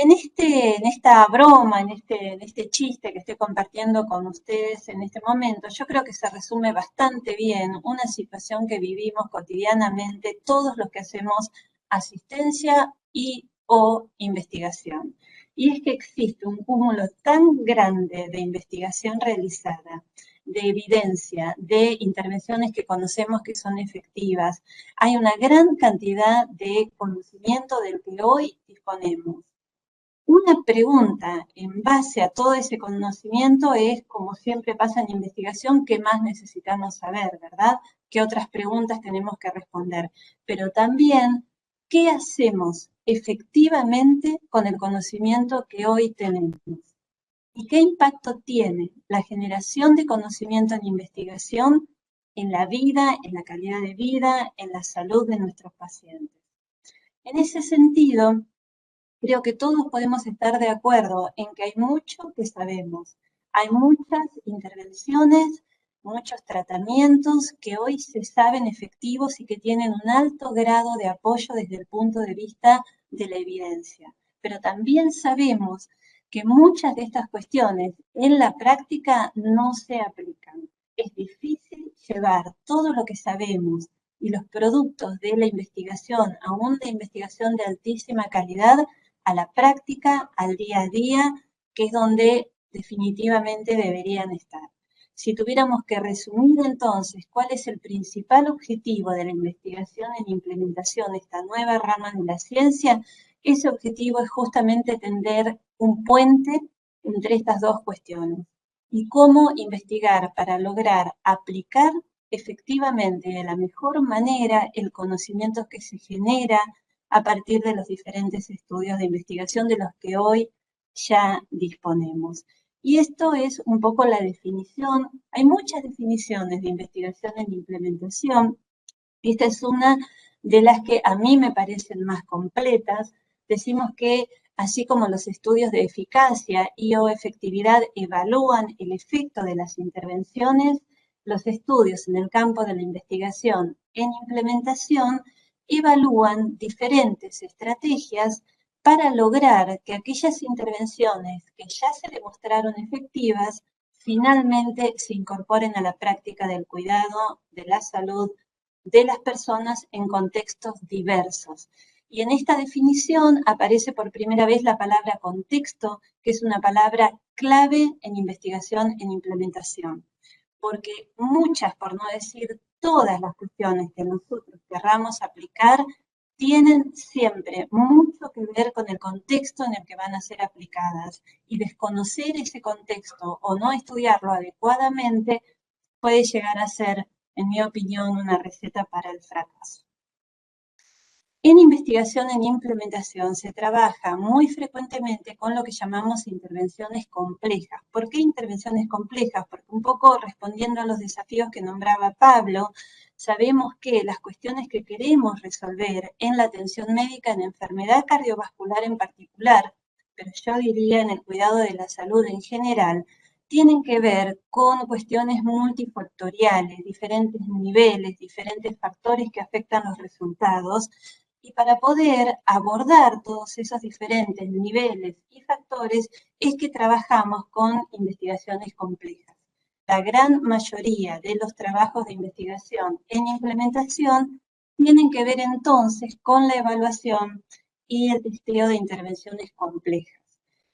En esta broma, en este chiste que estoy compartiendo con ustedes en este momento, yo creo que se resume bastante bien una situación que vivimos cotidianamente todos los que hacemos asistencia y o investigación. Y es que existe un cúmulo tan grande de investigación realizada, de evidencia, de intervenciones que conocemos que son efectivas. Hay una gran cantidad de conocimiento del que hoy disponemos. Una pregunta en base a todo ese conocimiento es, como siempre pasa en investigación, ¿qué más necesitamos saber, verdad? ¿Qué otras preguntas tenemos que responder? Pero también, ¿qué hacemos efectivamente con el conocimiento que hoy tenemos? ¿Y qué impacto tiene la generación de conocimiento en investigación en la vida, en la calidad de vida, en la salud de nuestros pacientes? En ese sentido, creo que todos podemos estar de acuerdo en que hay mucho que sabemos. Hay muchas intervenciones, muchos tratamientos que hoy se saben efectivos y que tienen un alto grado de apoyo desde el punto de vista de la evidencia. Pero también sabemos que muchas de estas cuestiones en la práctica no se aplican. Es difícil llevar todo lo que sabemos y los productos de la investigación, aún de investigación de altísima calidad, a la práctica, al día a día, que es donde definitivamente deberían estar. Si tuviéramos que resumir entonces cuál es el principal objetivo de la investigación en implementación de esta nueva rama de la ciencia, ese objetivo es justamente tender un puente entre estas dos cuestiones y cómo investigar para lograr aplicar efectivamente de la mejor manera el conocimiento que se genera a partir de los diferentes estudios de investigación de los que hoy ya disponemos. Y esto es un poco la definición. Hay muchas definiciones de investigación en implementación. Esta es una de las que a mí me parecen más completas. Decimos que así como los estudios de eficacia y o efectividad evalúan el efecto de las intervenciones, los estudios en el campo de la investigación en implementación evalúan diferentes estrategias para lograr que aquellas intervenciones que ya se demostraron efectivas finalmente se incorporen a la práctica del cuidado de la salud de las personas en contextos diversos. Y en esta definición aparece por primera vez la palabra contexto, que es una palabra clave en investigación en implementación. Porque muchas, por no decir todas las cuestiones que nosotros querramos aplicar, tienen siempre mucho que ver con el contexto en el que van a ser aplicadas. Y desconocer ese contexto o no estudiarlo adecuadamente puede llegar a ser, en mi opinión, una receta para el fracaso. En investigación en implementación se trabaja muy frecuentemente con lo que llamamos intervenciones complejas. ¿Por qué intervenciones complejas? Porque un poco respondiendo a los desafíos que nombraba Pablo, sabemos que las cuestiones que queremos resolver en la atención médica en enfermedad cardiovascular en particular, pero yo diría en el cuidado de la salud en general, tienen que ver con cuestiones multifactoriales, diferentes niveles, diferentes factores que afectan los resultados. Y para poder abordar todos esos diferentes niveles y factores es que trabajamos con investigaciones complejas. La gran mayoría de los trabajos de investigación en implementación tienen que ver entonces con la evaluación y el testeo de intervenciones complejas.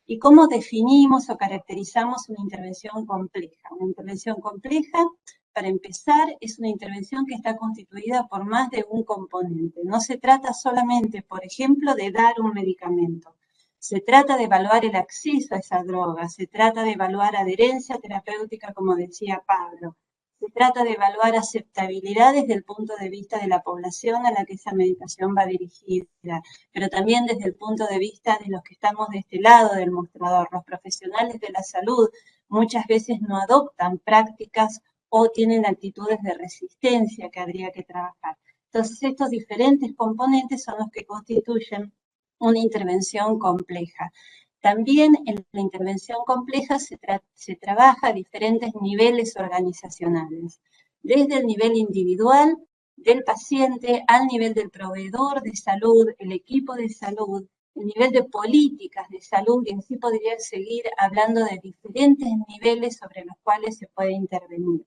¿Y cómo definimos o caracterizamos una intervención compleja? Una intervención compleja, para empezar, es una intervención que está constituida por más de un componente. No se trata solamente, por ejemplo, de dar un medicamento. Se trata de evaluar el acceso a esa droga, se trata de evaluar adherencia terapéutica, como decía Pablo. Se trata de evaluar aceptabilidad desde el punto de vista de la población a la que esa medicación va dirigida, pero también desde el punto de vista de los que estamos de este lado del mostrador. Los profesionales de la salud muchas veces no adoptan prácticas o tienen actitudes de resistencia que habría que trabajar. Entonces, estos diferentes componentes son los que constituyen una intervención compleja. También en la intervención compleja se trabaja a diferentes niveles organizacionales, desde el nivel individual del paciente al nivel del proveedor de salud, el equipo de salud, el nivel de políticas de salud, y así podría seguir hablando de diferentes niveles sobre los cuales se puede intervenir.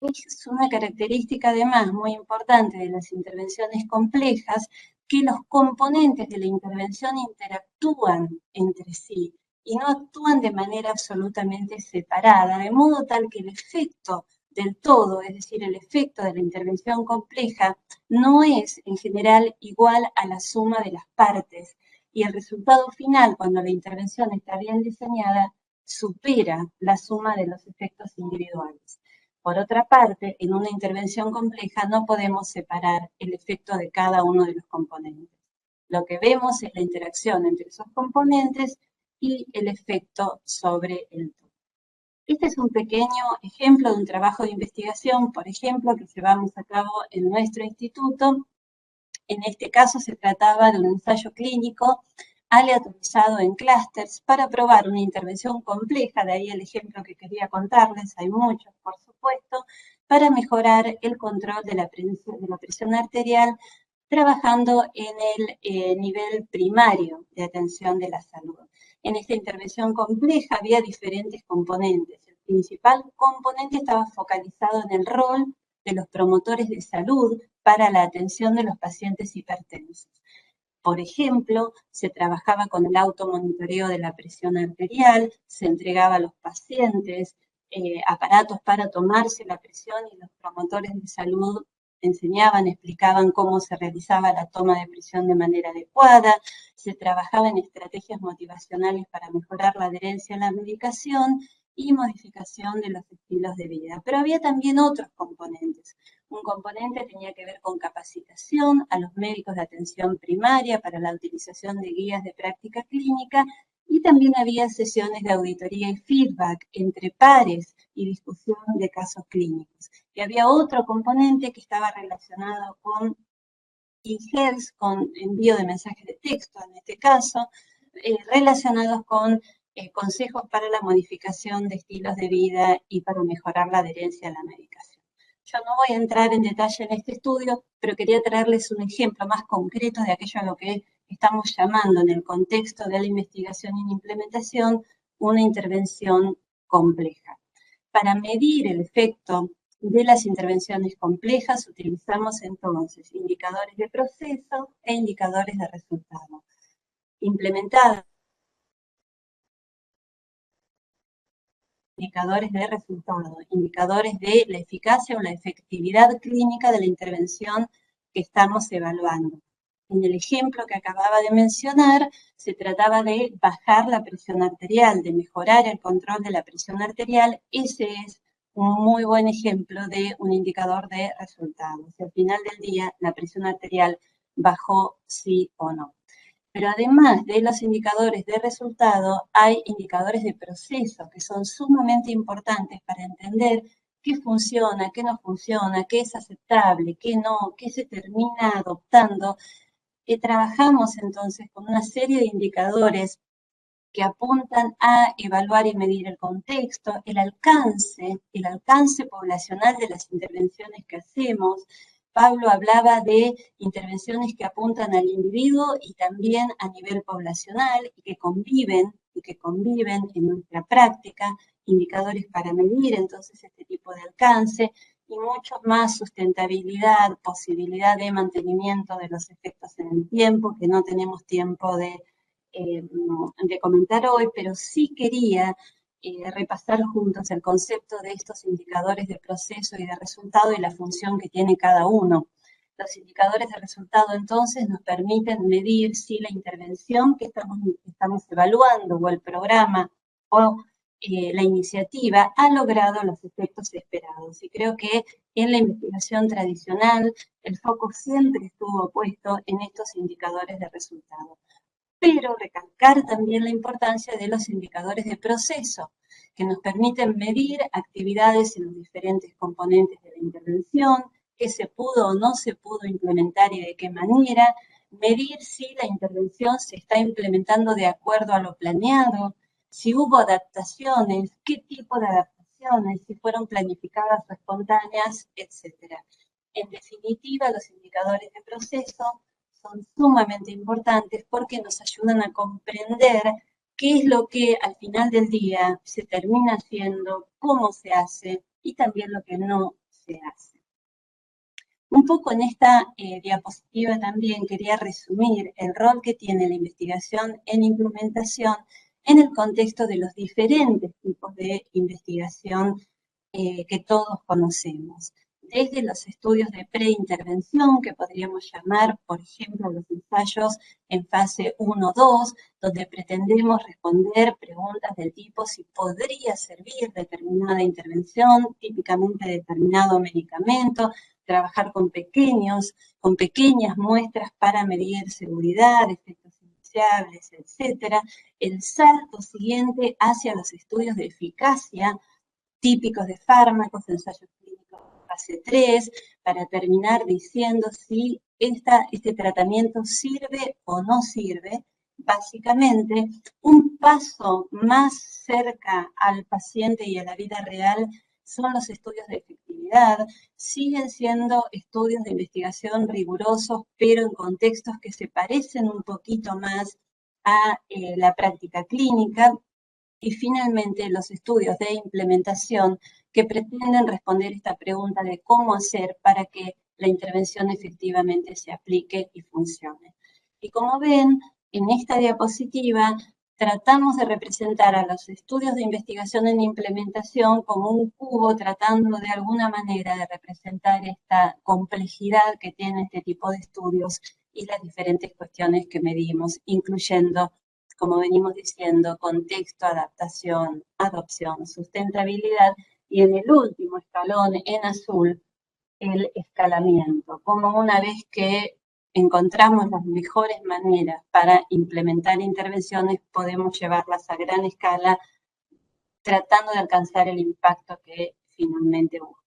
Es una característica además muy importante de las intervenciones complejas que los componentes de la intervención interactúan entre sí y no actúan de manera absolutamente separada, de modo tal que el efecto del todo, es decir, el efecto de la intervención compleja, no es en general igual a la suma de las partes, y el resultado final, cuando la intervención está bien diseñada, supera la suma de los efectos individuales. Por otra parte, en una intervención compleja no podemos separar el efecto de cada uno de los componentes. Lo que vemos es la interacción entre esos componentes y el efecto sobre el todo. Este es un pequeño ejemplo de un trabajo de investigación, por ejemplo, que llevamos a cabo en nuestro instituto. En este caso se trataba de un ensayo clínico aleatorizado en clústeres para probar una intervención compleja, de ahí el ejemplo que quería contarles, hay muchos por supuesto, para mejorar el control de la presión arterial trabajando en el nivel primario de atención de la salud. En esta intervención compleja había diferentes componentes. El principal componente estaba focalizado en el rol de los promotores de salud para la atención de los pacientes hipertensos. Por ejemplo, se trabajaba con el automonitoreo de la presión arterial, se entregaba a los pacientes aparatos para tomarse la presión y los promotores de salud enseñaban, explicaban cómo se realizaba la toma de presión de manera adecuada, se trabajaba en estrategias motivacionales para mejorar la adherencia a la medicación y modificación de los estilos de vida. Pero había también otros componentes. Un componente tenía que ver con capacitación a los médicos de atención primaria para la utilización de guías de práctica clínica y también había sesiones de auditoría y feedback entre pares y discusión de casos clínicos. Y había otro componente que estaba relacionado con e-health, con envío de mensajes de texto en este caso, relacionados con consejos para la modificación de estilos de vida y para mejorar la adherencia a la medicación. Yo no voy a entrar en detalle en este estudio, pero quería traerles un ejemplo más concreto de aquello a lo que estamos llamando en el contexto de la investigación y la implementación una intervención compleja. Para medir el efecto de las intervenciones complejas utilizamos entonces indicadores de proceso e indicadores de resultado. Implementados indicadores de resultado, indicadores de la eficacia o la efectividad clínica de la intervención que estamos evaluando. En el ejemplo que acababa de mencionar, se trataba de bajar la presión arterial, de mejorar el control de la presión arterial. Ese es un muy buen ejemplo de un indicador de resultados. Al final del día, la presión arterial bajó sí o no. Pero además de los indicadores de resultado, hay indicadores de proceso que son sumamente importantes para entender qué funciona, qué no funciona, qué es aceptable, qué no, qué se termina adoptando. Trabajamos entonces con una serie de indicadores que apuntan a evaluar y medir el contexto, el alcance poblacional de las intervenciones que hacemos. Pablo hablaba de intervenciones que apuntan al individuo y también a nivel poblacional y que conviven en nuestra práctica, indicadores para medir entonces este tipo de alcance y mucho más sustentabilidad, posibilidad de mantenimiento de los efectos en el tiempo, que no tenemos tiempo de comentar hoy, pero sí quería repasar juntos el concepto de estos indicadores de proceso y de resultado y la función que tiene cada uno. Los indicadores de resultado entonces nos permiten medir si la intervención que estamos evaluando o el programa o la iniciativa ha logrado los efectos esperados. Y creo que en la investigación tradicional el foco siempre estuvo puesto en estos indicadores de resultado. Pero recalcar también la importancia de los indicadores de proceso, que nos permiten medir actividades en los diferentes componentes de la intervención, qué se pudo o no se pudo implementar y de qué manera, medir si la intervención se está implementando de acuerdo a lo planeado, si hubo adaptaciones, qué tipo de adaptaciones, si fueron planificadas o espontáneas, etc. En definitiva, los indicadores de proceso son sumamente importantes porque nos ayudan a comprender qué es lo que al final del día se termina haciendo, cómo se hace y también lo que no se hace. Un poco en esta diapositiva también quería resumir el rol que tiene la investigación en implementación en el contexto de los diferentes tipos de investigación que todos conocemos. Desde los estudios de preintervención, que podríamos llamar, por ejemplo, los ensayos en fase 1-2, donde pretendemos responder preguntas del tipo si podría servir determinada intervención, típicamente determinado medicamento, trabajar con pequeñas muestras para medir seguridad, efectos iniciables, etc. El salto siguiente hacia los estudios de eficacia típicos de fármacos, ensayos clínicos fase 3, para terminar diciendo si este tratamiento sirve o no sirve. Básicamente, un paso más cerca al paciente y a la vida real son los estudios de efectividad. Siguen siendo estudios de investigación rigurosos, pero en contextos que se parecen un poquito más a la práctica clínica. Y finalmente, los estudios de implementación que pretenden responder esta pregunta de cómo hacer para que la intervención efectivamente se aplique y funcione. Y como ven, en esta diapositiva tratamos de representar a los estudios de investigación en implementación como un cubo, tratando de alguna manera de representar esta complejidad que tiene este tipo de estudios y las diferentes cuestiones que medimos, incluyendo, como venimos diciendo, contexto, adaptación, adopción, sustentabilidad, y en el último escalón, en azul, el escalamiento, como una vez que encontramos las mejores maneras para implementar intervenciones, podemos llevarlas a gran escala, tratando de alcanzar el impacto que finalmente buscamos.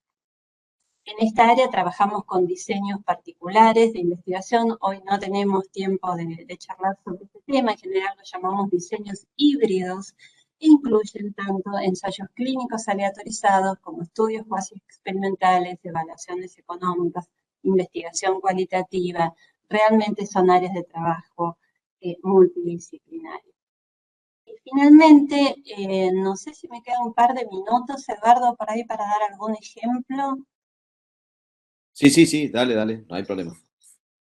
En esta área trabajamos con diseños particulares de investigación. Hoy no tenemos tiempo de charlar sobre este tema. En general lo llamamos diseños híbridos. Incluyen tanto ensayos clínicos aleatorizados como estudios cuasi experimentales, evaluaciones económicas, investigación cualitativa. Realmente son áreas de trabajo multidisciplinarias. Y finalmente, no sé si me quedan un par de minutos, Eduardo, por ahí para dar algún ejemplo. Sí, dale, no hay problema.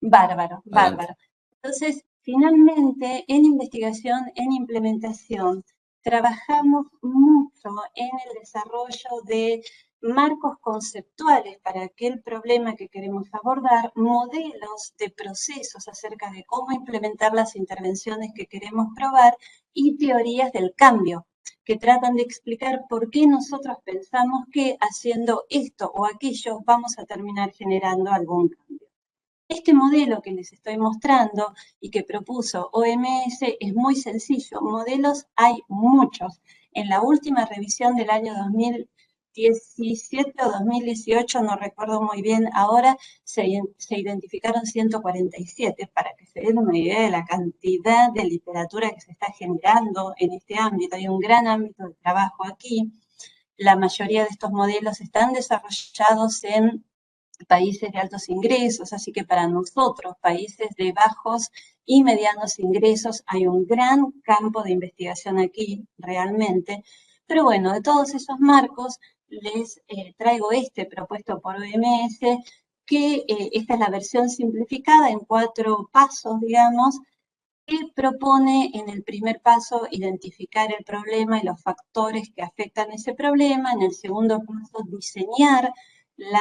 Bárbaro. Adelante. Entonces, finalmente, en investigación, en implementación, trabajamos mucho en el desarrollo de marcos conceptuales para aquel problema que queremos abordar, modelos de procesos acerca de cómo implementar las intervenciones que queremos probar y teorías del cambio, que tratan de explicar por qué nosotros pensamos que haciendo esto o aquello vamos a terminar generando algún cambio. Este modelo que les estoy mostrando y que propuso OMS es muy sencillo. Modelos hay muchos. En la última revisión del año 2017 o 2018, no recuerdo muy bien ahora, se identificaron 147, para que se den una idea de la cantidad de literatura que se está generando en este ámbito. Hay un gran ámbito de trabajo aquí. La mayoría de estos modelos están desarrollados en países de altos ingresos, así que para nosotros, países de bajos y medianos ingresos, hay un gran campo de investigación aquí, realmente. Pero bueno, de todos esos marcos, les traigo este propuesto por OMS, que esta es la versión simplificada en 4 pasos, digamos, que propone en el primer paso identificar el problema y los factores que afectan ese problema. En el segundo paso, diseñar la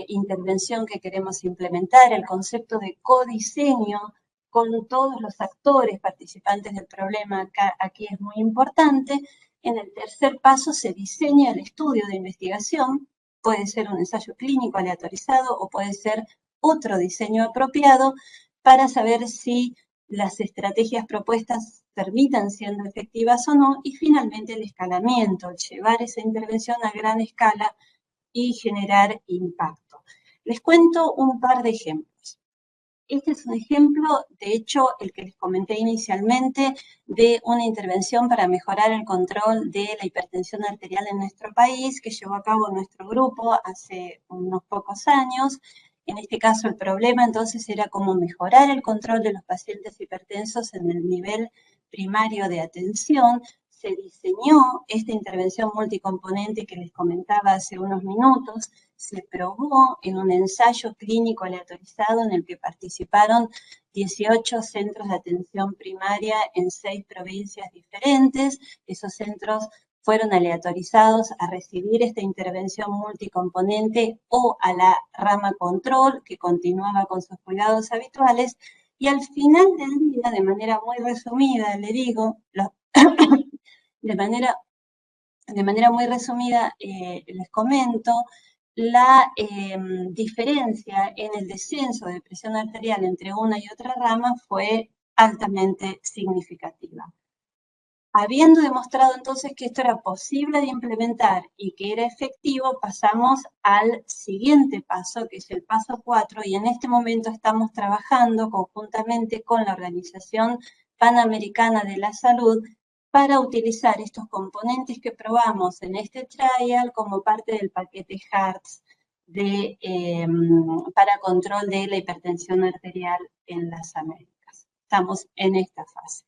intervención que queremos implementar, el concepto de codiseño con todos los actores participantes del problema acá, aquí es muy importante. En el tercer paso se diseña el estudio de investigación, puede ser un ensayo clínico aleatorizado o puede ser otro diseño apropiado para saber si las estrategias propuestas terminan siendo efectivas o no, y finalmente el escalamiento, llevar esa intervención a gran escala y generar impacto. Les cuento un par de ejemplos. Este es un ejemplo, de hecho, el que les comenté inicialmente, de una intervención para mejorar el control de la hipertensión arterial en nuestro país, que llevó a cabo nuestro grupo hace unos pocos años. En este caso, el problema entonces era cómo mejorar el control de los pacientes hipertensos en el nivel primario de atención. Se diseñó esta intervención multicomponente que les comentaba hace unos minutos, se probó en un ensayo clínico aleatorizado en el que participaron 18 centros de atención primaria en 6 provincias diferentes. Esos centros fueron aleatorizados a recibir esta intervención multicomponente o a la rama control, que continuaba con sus cuidados habituales, y al final del día, de manera muy resumida, le digo, de manera muy resumida, les comento, la diferencia en el descenso de presión arterial entre una y otra rama fue altamente significativa. Habiendo demostrado entonces que esto era posible de implementar y que era efectivo, pasamos al siguiente paso, que es el paso 4, y en este momento estamos trabajando conjuntamente con la Organización Panamericana de la Salud para utilizar estos componentes que probamos en este trial como parte del paquete HEARTS para control de la hipertensión arterial en las Américas. Estamos en esta fase.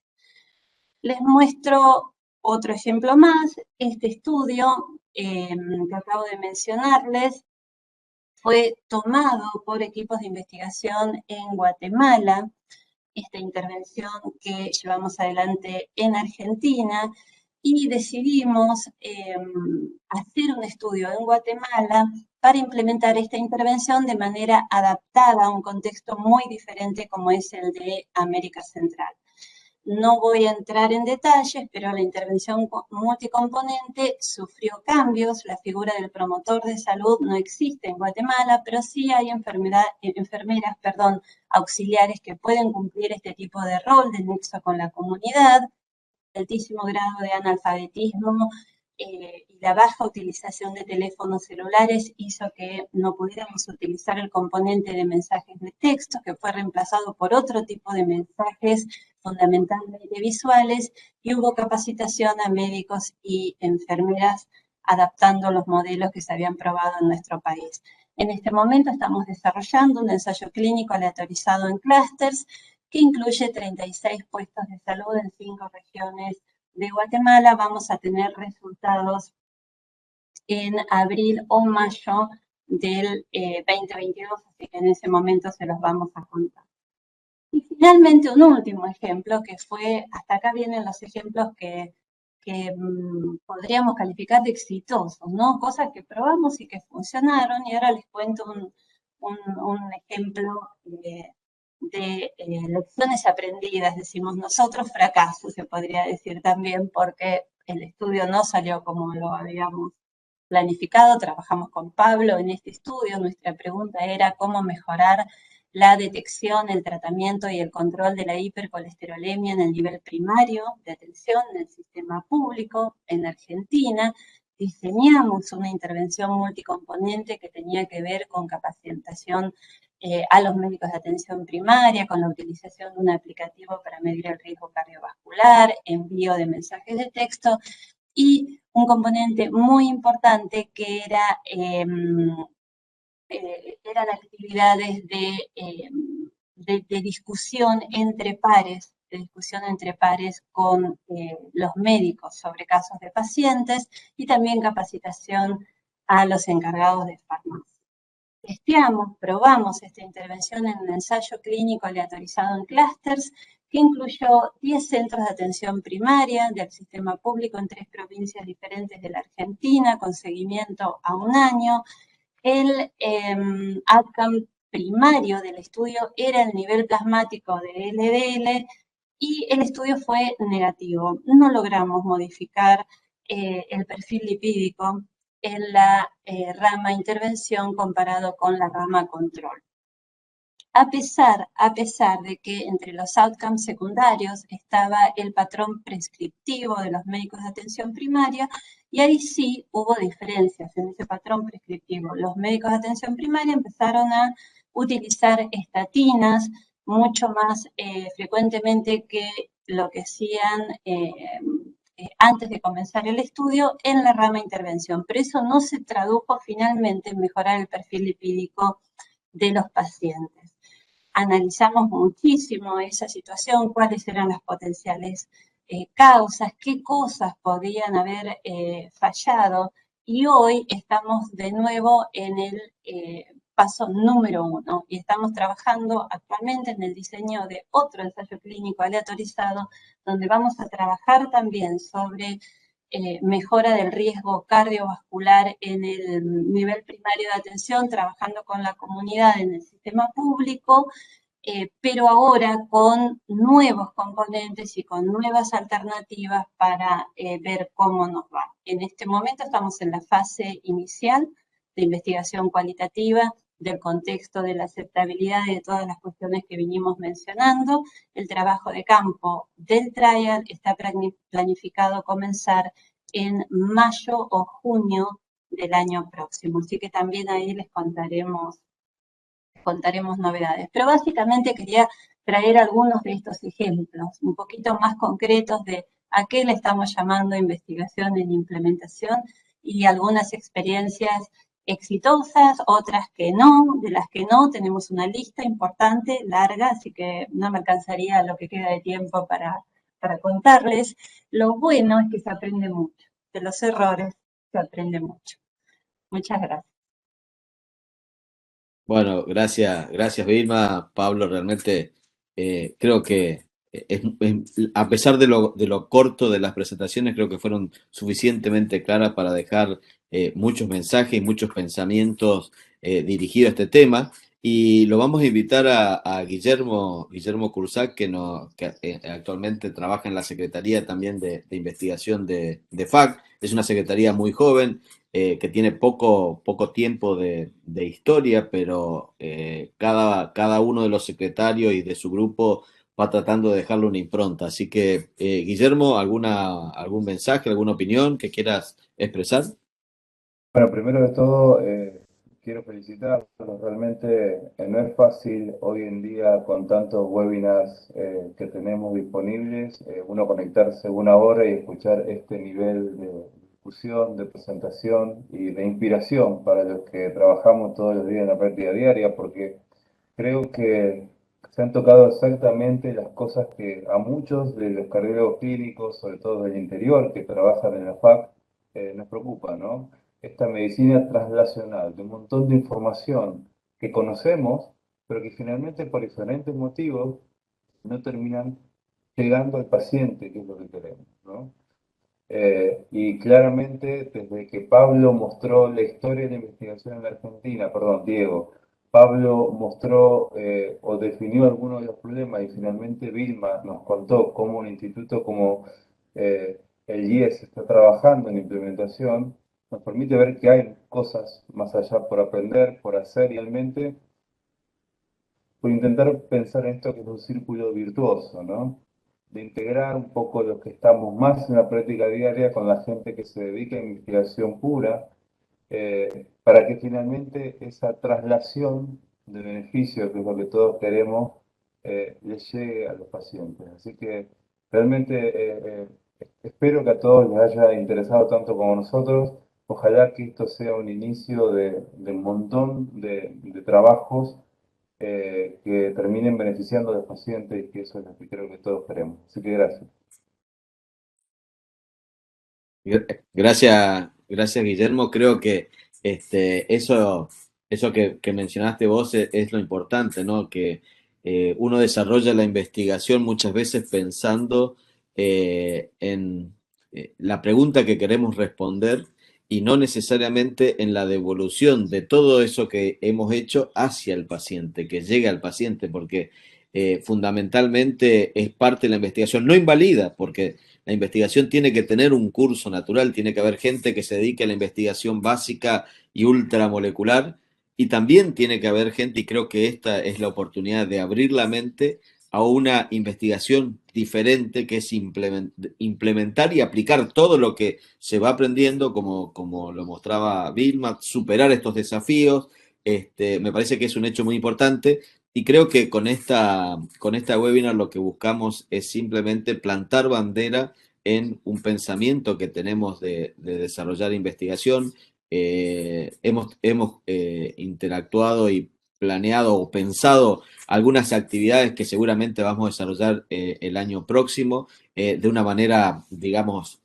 Les muestro otro ejemplo más. Este estudio que acabo de mencionarles fue tomado por equipos de investigación en Guatemala. Esta intervención que llevamos adelante en Argentina, y decidimos hacer un estudio en Guatemala para implementar esta intervención de manera adaptada a un contexto muy diferente como es el de América Central. No voy a entrar en detalles, pero la intervención multicomponente sufrió cambios. La figura del promotor de salud no existe en Guatemala, pero sí hay enfermeras auxiliares que pueden cumplir este tipo de rol de nexo con la comunidad. El altísimo grado de analfabetismo y la baja utilización de teléfonos celulares hizo que no pudiéramos utilizar el componente de mensajes de texto, que fue reemplazado por otro tipo de mensajes fundamentalmente visuales, y hubo capacitación a médicos y enfermeras adaptando los modelos que se habían probado en nuestro país. En este momento estamos desarrollando un ensayo clínico aleatorizado en clústeres que incluye 36 puestos de salud en 5 regiones de Guatemala. Vamos a tener resultados en abril o mayo del 2022, así que en ese momento se los vamos a contar. Y finalmente un último ejemplo que fue, hasta acá vienen los ejemplos que podríamos calificar de exitosos, ¿no? Cosas que probamos y que funcionaron, y ahora les cuento un ejemplo de lecciones aprendidas, decimos nosotros, fracaso se podría decir también, porque el estudio no salió como lo habíamos planificado. Trabajamos con Pablo en este estudio. Nuestra pregunta era cómo mejorar la detección, el tratamiento y el control de la hipercolesterolemia en el nivel primario de atención en el sistema público en Argentina. Diseñamos una intervención multicomponente que tenía que ver con capacitación a los médicos de atención primaria, con la utilización de un aplicativo para medir el riesgo cardiovascular, envío de mensajes de texto, y un componente muy importante que eran actividades de discusión entre pares, con los médicos sobre casos de pacientes, y también capacitación a los encargados de farmacia. Probamos esta intervención en un ensayo clínico aleatorizado en clústeres que incluyó 10 centros de atención primaria del sistema público en 3 provincias diferentes de la Argentina, con seguimiento a 1 año. El outcome primario del estudio era el nivel plasmático de LDL, y el estudio fue negativo. No logramos modificar el perfil lipídico en la rama intervención comparado con la rama control. A pesar de que entre los outcomes secundarios estaba el patrón prescriptivo de los médicos de atención primaria, y ahí sí hubo diferencias en ese patrón prescriptivo. Los médicos de atención primaria empezaron a utilizar estatinas mucho más frecuentemente que lo que hacían antes de comenzar el estudio en la rama intervención, pero eso no se tradujo finalmente en mejorar el perfil lipídico de los pacientes. Analizamos muchísimo esa situación, cuáles eran las potenciales causas, qué cosas podían haber fallado, y hoy estamos de nuevo en el paso número 1 y estamos trabajando actualmente en el diseño de otro ensayo clínico aleatorizado donde vamos a trabajar también sobre mejora del riesgo cardiovascular en el nivel primario de atención, trabajando con la comunidad en el sistema público, pero ahora con nuevos componentes y con nuevas alternativas para ver cómo nos va. En este momento estamos en la fase inicial de investigación cualitativa, del contexto de la aceptabilidad de todas las cuestiones que vinimos mencionando. El trabajo de campo del trial está planificado comenzar en mayo o junio del año próximo, así que también ahí les contaremos novedades. Pero básicamente quería traer algunos de estos ejemplos, un poquito más concretos de a qué le estamos llamando investigación en implementación y algunas experiencias exitosas, otras que no, de las que no, tenemos una lista importante, larga, así que no me alcanzaría lo que queda de tiempo para contarles. Lo bueno es que se aprende mucho, de los errores se aprende mucho. Muchas gracias. Bueno, gracias Vilma, Pablo, realmente creo que a pesar de lo corto de las presentaciones, creo que fueron suficientemente claras para dejar muchos mensajes y muchos pensamientos dirigidos a este tema. Y lo vamos a invitar a Guillermo Cursac, que actualmente trabaja en la Secretaría también de Investigación de FAC. Es una secretaría muy joven, que tiene poco tiempo de historia, pero cada uno de los secretarios y de su grupo va tratando de dejarle una impronta. Así que, Guillermo, ¿algún mensaje, alguna opinión que quieras expresar? Bueno, primero de todo, quiero felicitarlos. Realmente no es fácil hoy en día con tantos webinars que tenemos disponibles, uno conectarse una hora y escuchar este nivel de discusión, de presentación y de inspiración para los que trabajamos todos los días en la práctica diaria, porque creo que se han tocado exactamente las cosas que a muchos de los cardiólogos clínicos, sobre todo del interior, que trabajan en la FAC, nos preocupa, ¿no? Esta medicina translacional, de un montón de información que conocemos, pero que finalmente por diferentes motivos no terminan llegando al paciente, que es lo que queremos, ¿no? Y claramente, desde que Pablo mostró la historia de la investigación en la Argentina, perdón, Diego, Pablo mostró o definió algunos de los problemas y finalmente Vilma nos contó cómo un instituto como el IES está trabajando en implementación, nos permite ver que hay cosas más allá por aprender, por hacer y realmente por intentar pensar en esto que es un círculo virtuoso, ¿no? De integrar un poco los que estamos más en la práctica diaria con la gente que se dedica a investigación pura, para que finalmente esa traslación de beneficio, que es lo que todos queremos, les llegue a los pacientes. Así que realmente espero que a todos les haya interesado tanto como a nosotros. Ojalá que esto sea un inicio de un montón de trabajos que terminen beneficiando a los pacientes, y que eso es lo que creo que todos queremos. Así que gracias. Gracias Guillermo. Creo que eso que mencionaste vos es lo importante, ¿no? Que uno desarrolla la investigación muchas veces pensando en la pregunta que queremos responder y no necesariamente en la devolución de todo eso que hemos hecho hacia el paciente, que llegue al paciente, porque fundamentalmente es parte de la investigación, no invalida, porque la investigación tiene que tener un curso natural, tiene que haber gente que se dedique a la investigación básica y ultramolecular, y también tiene que haber gente, y creo que esta es la oportunidad de abrir la mente a una investigación diferente, que es implementar y aplicar todo lo que se va aprendiendo, como lo mostraba Vilma, superar estos desafíos. Me parece que es un hecho muy importante. Y creo que con esta webinar lo que buscamos es simplemente plantar bandera en un pensamiento que tenemos de desarrollar investigación. Hemos interactuado y planeado o pensado algunas actividades que seguramente vamos a desarrollar el año próximo de una manera, digamos,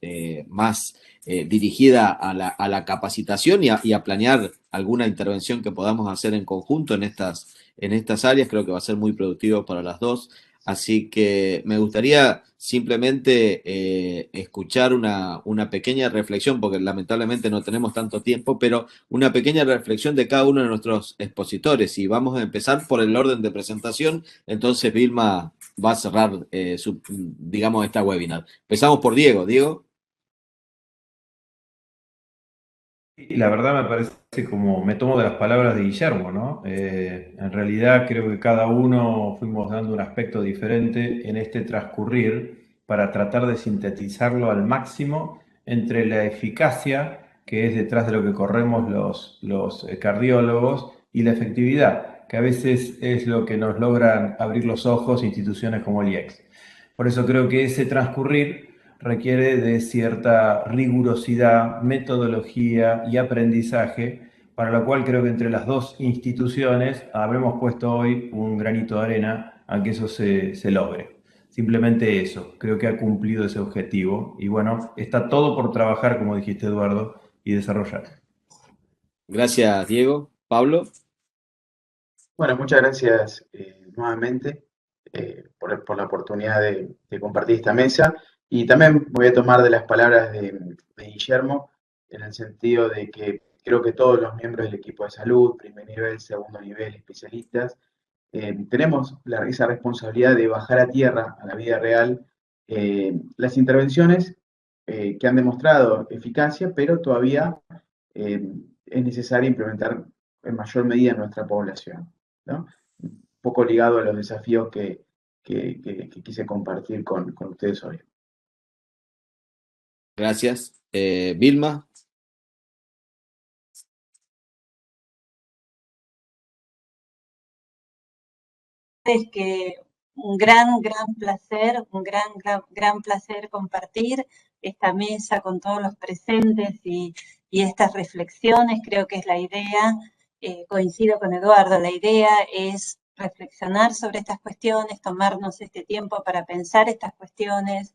más dirigida a la capacitación y a planear alguna intervención que podamos hacer en conjunto en estas áreas. Creo que va a ser muy productivo para las dos. Así que me gustaría simplemente escuchar una pequeña reflexión, porque lamentablemente no tenemos tanto tiempo, pero una pequeña reflexión de cada uno de nuestros expositores. Y vamos a empezar por el orden de presentación. Entonces Vilma va a cerrar, digamos, esta webinar. Empezamos por Diego. Diego. Y la verdad me parece como me tomo de las palabras de Guillermo, ¿no? En realidad creo que cada uno fuimos dando un aspecto diferente en este transcurrir para tratar de sintetizarlo al máximo entre la eficacia, que es detrás de lo que corremos los cardiólogos, y la efectividad, que a veces es lo que nos logran abrir los ojos instituciones como el IEX. Por eso creo que ese transcurrir requiere de cierta rigurosidad, metodología y aprendizaje, para lo cual creo que entre las dos instituciones habremos puesto hoy un granito de arena a que eso se logre. Simplemente eso, creo que ha cumplido ese objetivo y bueno, está todo por trabajar, como dijiste Eduardo, y desarrollar. Gracias, Diego. Pablo. Bueno, muchas gracias nuevamente por la oportunidad de compartir esta mesa. Y también voy a tomar de las palabras de Guillermo en el sentido de que creo que todos los miembros del equipo de salud, primer nivel, segundo nivel, especialistas, tenemos esa responsabilidad de bajar a tierra, a la vida real, las intervenciones que han demostrado eficacia, pero todavía es necesario implementar en mayor medida en nuestra población, ¿no? Un poco ligado a los desafíos que quise compartir con ustedes hoy. Gracias. Vilma. Es que un gran placer, gran placer compartir esta mesa con todos los presentes y estas reflexiones. Creo que es la idea, coincido con Eduardo, la idea es reflexionar sobre estas cuestiones, tomarnos este tiempo para pensar estas cuestiones.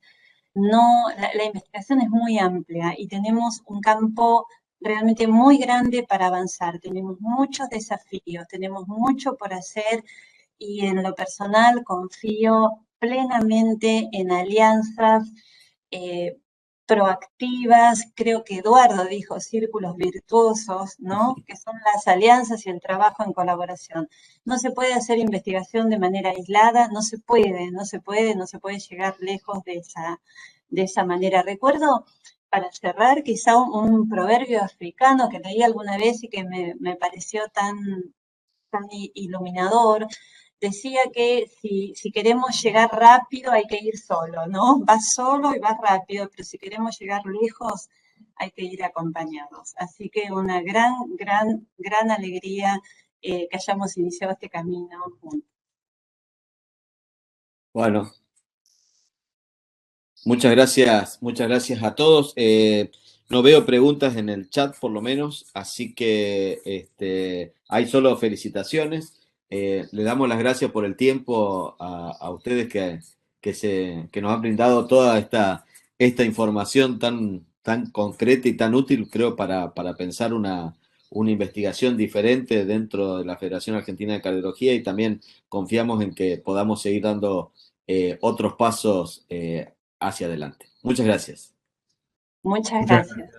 No, la investigación es muy amplia y tenemos un campo realmente muy grande para avanzar. Tenemos muchos desafíos, tenemos mucho por hacer y en lo personal confío plenamente en alianzas proactivas. Creo que Eduardo dijo círculos virtuosos, ¿no? Que son las alianzas y el trabajo en colaboración. No se puede hacer investigación de manera aislada, no se puede llegar lejos de esa manera. Recuerdo, para cerrar, quizá un proverbio africano que leí alguna vez y que me pareció tan iluminador. Decía que si queremos llegar rápido hay que ir solo, ¿no? Vas solo y vas rápido, pero si queremos llegar lejos hay que ir acompañados. Así que una gran alegría que hayamos iniciado este camino juntos. Bueno, muchas gracias a todos. No veo preguntas en el chat, por lo menos, así que hay solo felicitaciones. Le damos las gracias por el tiempo a ustedes que nos han brindado toda esta información tan concreta y tan útil, creo, para pensar una investigación diferente dentro de la Federación Argentina de Cardiología, y también confiamos en que podamos seguir dando otros pasos hacia adelante. Muchas gracias. Muchas gracias.